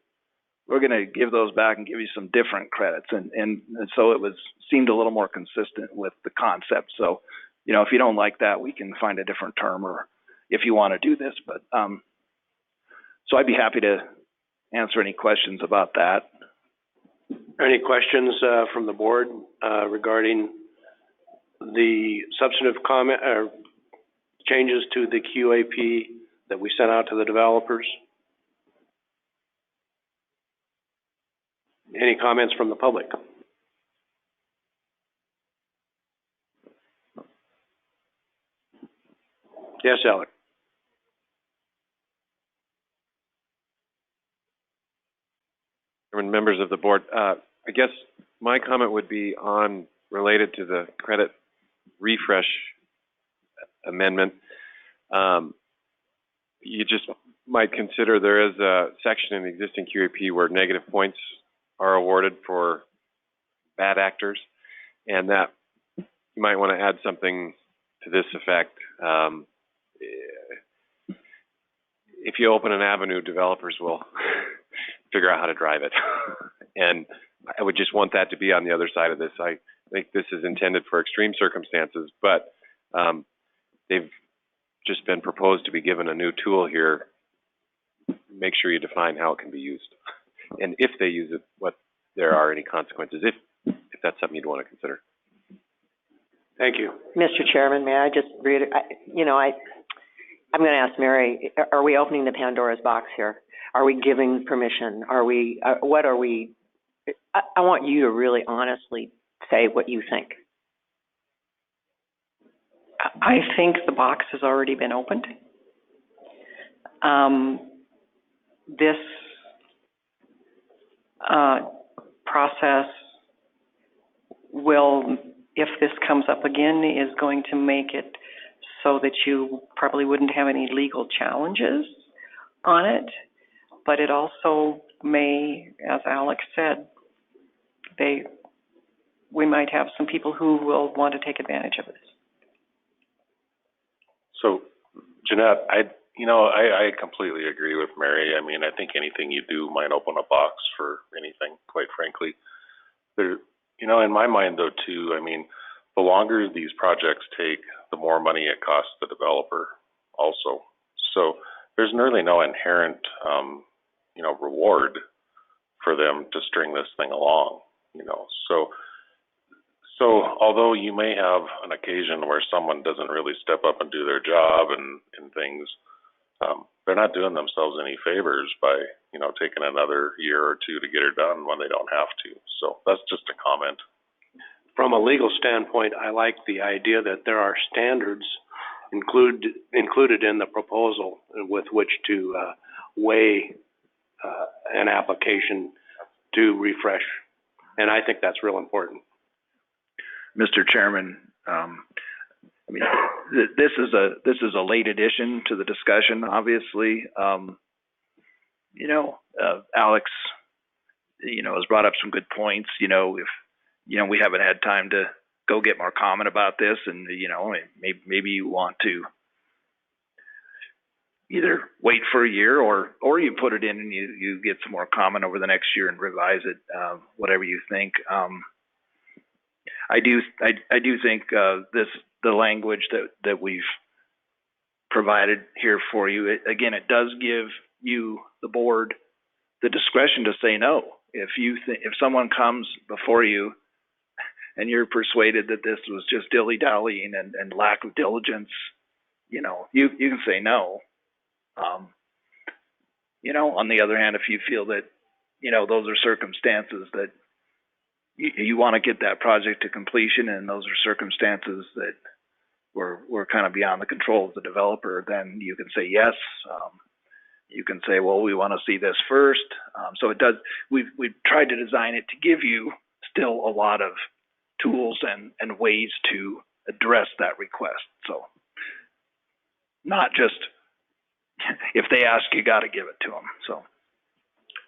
we're going to give those back and give you some different credits, and so it seemed a little more consistent with the concept. So, if you don't like that, we can find a different term, or if you want to do this. But so I'd be happy to answer any questions about that. Any questions, from the board, regarding the substantive comment, or changes to the QAP that we sent out to the developers? Any comments from the public? Yes, Alec? Members of the board, I guess my comment would be on related to the credit refresh amendment. You just might consider there is a section in the existing QAP where negative points are awarded for bad actors, and that you might want to add something to this effect. If you open an avenue, developers will figure out how to drive it. And I would just want that to be on the other side of this. I think this is intended for extreme circumstances, but they've just been proposed to be given a new tool here. Make sure you define how it can be used. And if they use it, what there are any consequences, if that's something you'd want to consider. Thank you. Mr. Chairman, may I just read, I'm going to ask Mary, are we opening the Pandora's box here? Are we giving permission? What are we, I want you to really honestly say what you think. I think the box has already been opened. This process will, if this comes up again, is going to make it so that you probably wouldn't have any legal challenges on it. But it also may, as Alex said, we might have some people who will want to take advantage of this. So, Jeanette, I completely agree with Mary. I mean, I think anything you do might open a box for anything, quite frankly. In my mind, though, too, I mean, the longer these projects take, the more money it costs the developer also. So there's really no inherent, reward for them to string this thing along, So although you may have an occasion where someone doesn't really step up and do their job and things, they're not doing themselves any favors by, taking another year or two to get it done when they don't have to. So that's just a comment. From a legal standpoint, I like the idea that there are standards included in the proposal with which to weigh an application to refresh. And I think that's real important. Mr. Chairman, this is a late addition to the discussion, obviously. Alex, has brought up some good points. If we haven't had time to go get more comment about this, and maybe you want to either wait for a year or you put it in and you get some more comment over the next year and revise it, whatever you think. I do think the language that we've provided here for you, it does give you, the board, the discretion to say no. If someone comes before you and you're persuaded that this was just dilly-dallying and lack of diligence, you can say no. On the other hand, if you feel that, those are circumstances that you want to get that project to completion, and those are circumstances that were kind of beyond the control of the developer, then you can say yes. You can say, well, we want to see this first. So it does. We've tried to design it to give you still a lot of tools and ways to address that request. So not just if they ask, you got to give it to them. So.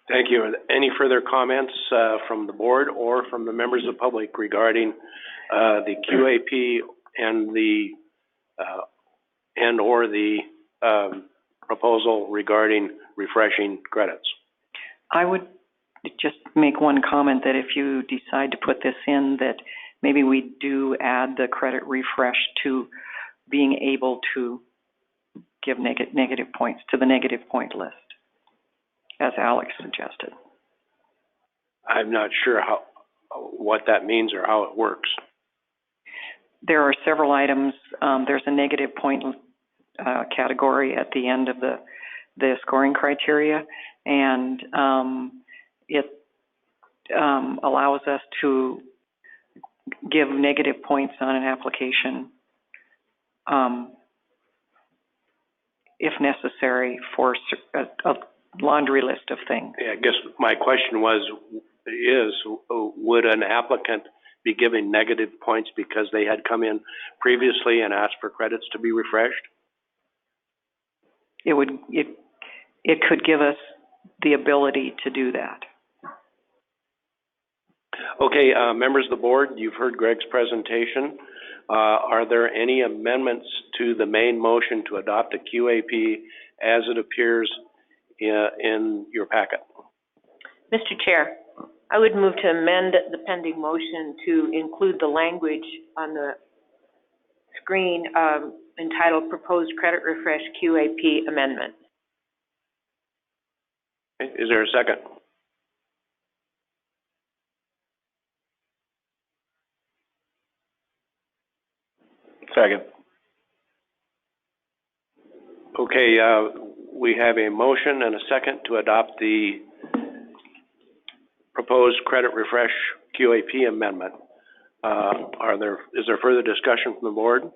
Thank you. Any further comments from the board or from the members of the public regarding the QAP and the proposal regarding refreshing credits? I would just make one comment that if you decide to put this in, that maybe we do add the credit refresh to being able to give negative points to the negative point list, as Alex suggested. I'm not sure what that means or how it works. There are several items. There's a negative point category at the end of the scoring criteria, and it allows us to give negative points on an application if necessary for a laundry list of things. Yeah, I guess my question would an applicant be giving negative points because they had come in previously and asked for credits to be refreshed? It could give us the ability to do that. Okay, members of the board, you've heard Greg's presentation. Are there any amendments to the main motion to adopt a QAP as it appears in your packet? Mr. Chair, I would move to amend the pending motion to include the language on the screen entitled Proposed Credit Refresh QAP Amendment. Is there a second? Second. Okay, we have a motion and a second to adopt the proposed credit refresh QAP amendment. Is there further discussion from the board?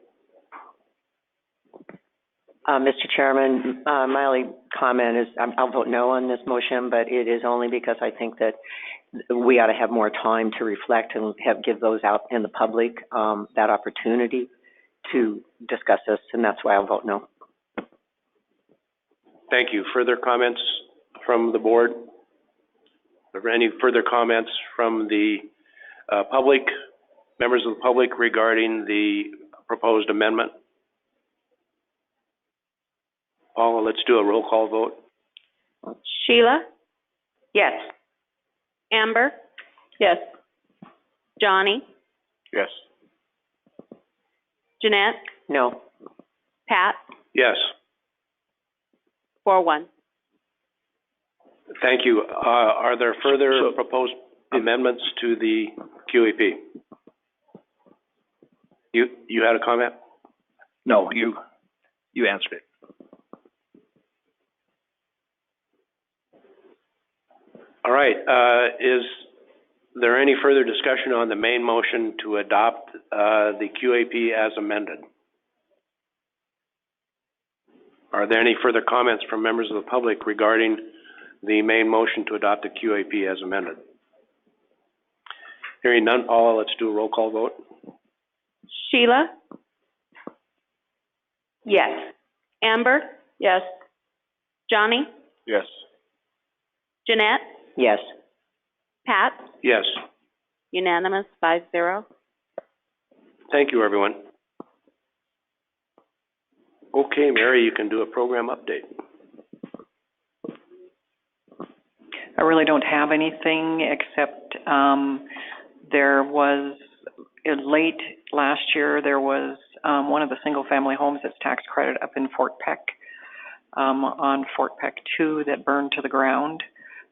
Mr. Chairman, my only comment is I'll vote no on this motion, but it is only because I think that we ought to have more time to reflect and give those out in the public that opportunity to discuss this, and that's why I'll vote no. Thank you. Further comments from the board? Are there any further comments from the public, members of the public regarding the proposed amendment? Paula, let's do a roll call vote. Sheila? Yes. Amber? Yes. Johnny? Yes. Jeanette? No. Pat? Yes. 4-1. Thank you. Are there further proposed amendments to the QAP? You had a comment? No, you answered it. All right. Is there any further discussion on the main motion to adopt the QAP as amended? Are there any further comments from members of the public regarding the main motion to adopt the QAP as amended? Hearing none, Paula, let's do a roll call vote. Sheila? Yes. Amber? Yes. Johnny? Yes. Jeanette? Yes. Pat? Yes. Unanimous, 5-0. Thank you, everyone. Okay, Mary, you can do a program update. I really don't have anything except there was, late last year, there was one of the single-family homes that's tax credit up in Fort Peck, on Fort Peck 2 that burned to the ground.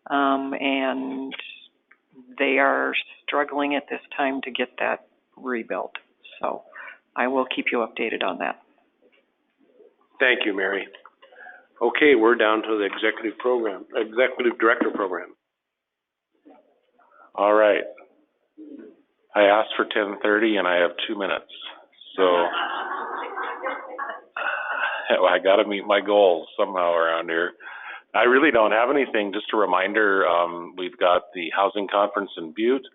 And they are struggling at this time to get that rebuilt. So I will keep you updated on that. Thank you, Mary. Okay, we're down to the executive director program. All right. I asked for 10:30 and I have 2 minutes. So I got to meet my goals somehow around here. I really don't have anything. Just a reminder, we've got the housing conference in Butte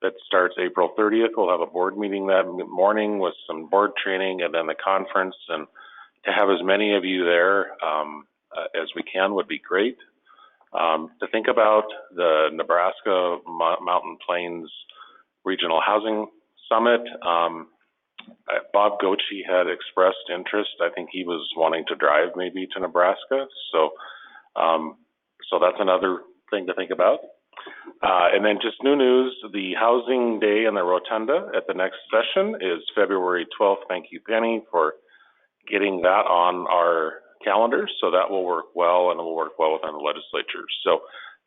that starts April 30th. We'll have a board meeting that morning with some board training and then the conference. And to have as many of you there as we can would be great. To think about the Nebraska Mountain Plains Regional Housing Summit, Bob Goetschy had expressed interest. I think he was wanting to drive maybe to Nebraska. So that's another thing to think about. And then just new news, the Housing Day in the Rotunda at the next session is February 12th. Thank you, Penny, for getting that on our calendar. So that will work well and it will work well within the legislature. So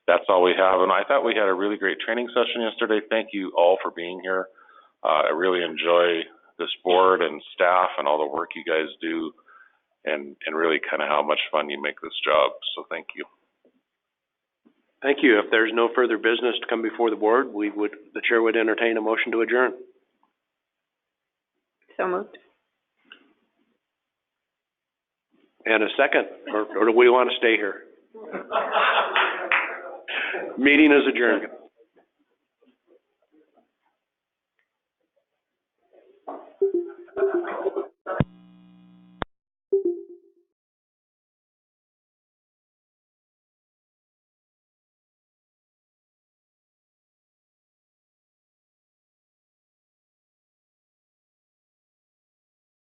that's all we have. And I thought we had a really great training session yesterday. Thank you all for being here. I really enjoy this board and staff and all the work you guys do, and really kind of how much fun you make this job. So thank you. Thank you. If there's no further business to come before the board, the chair would entertain a motion to adjourn. So moved. And a second, or do we want to stay here? Meeting is adjourned.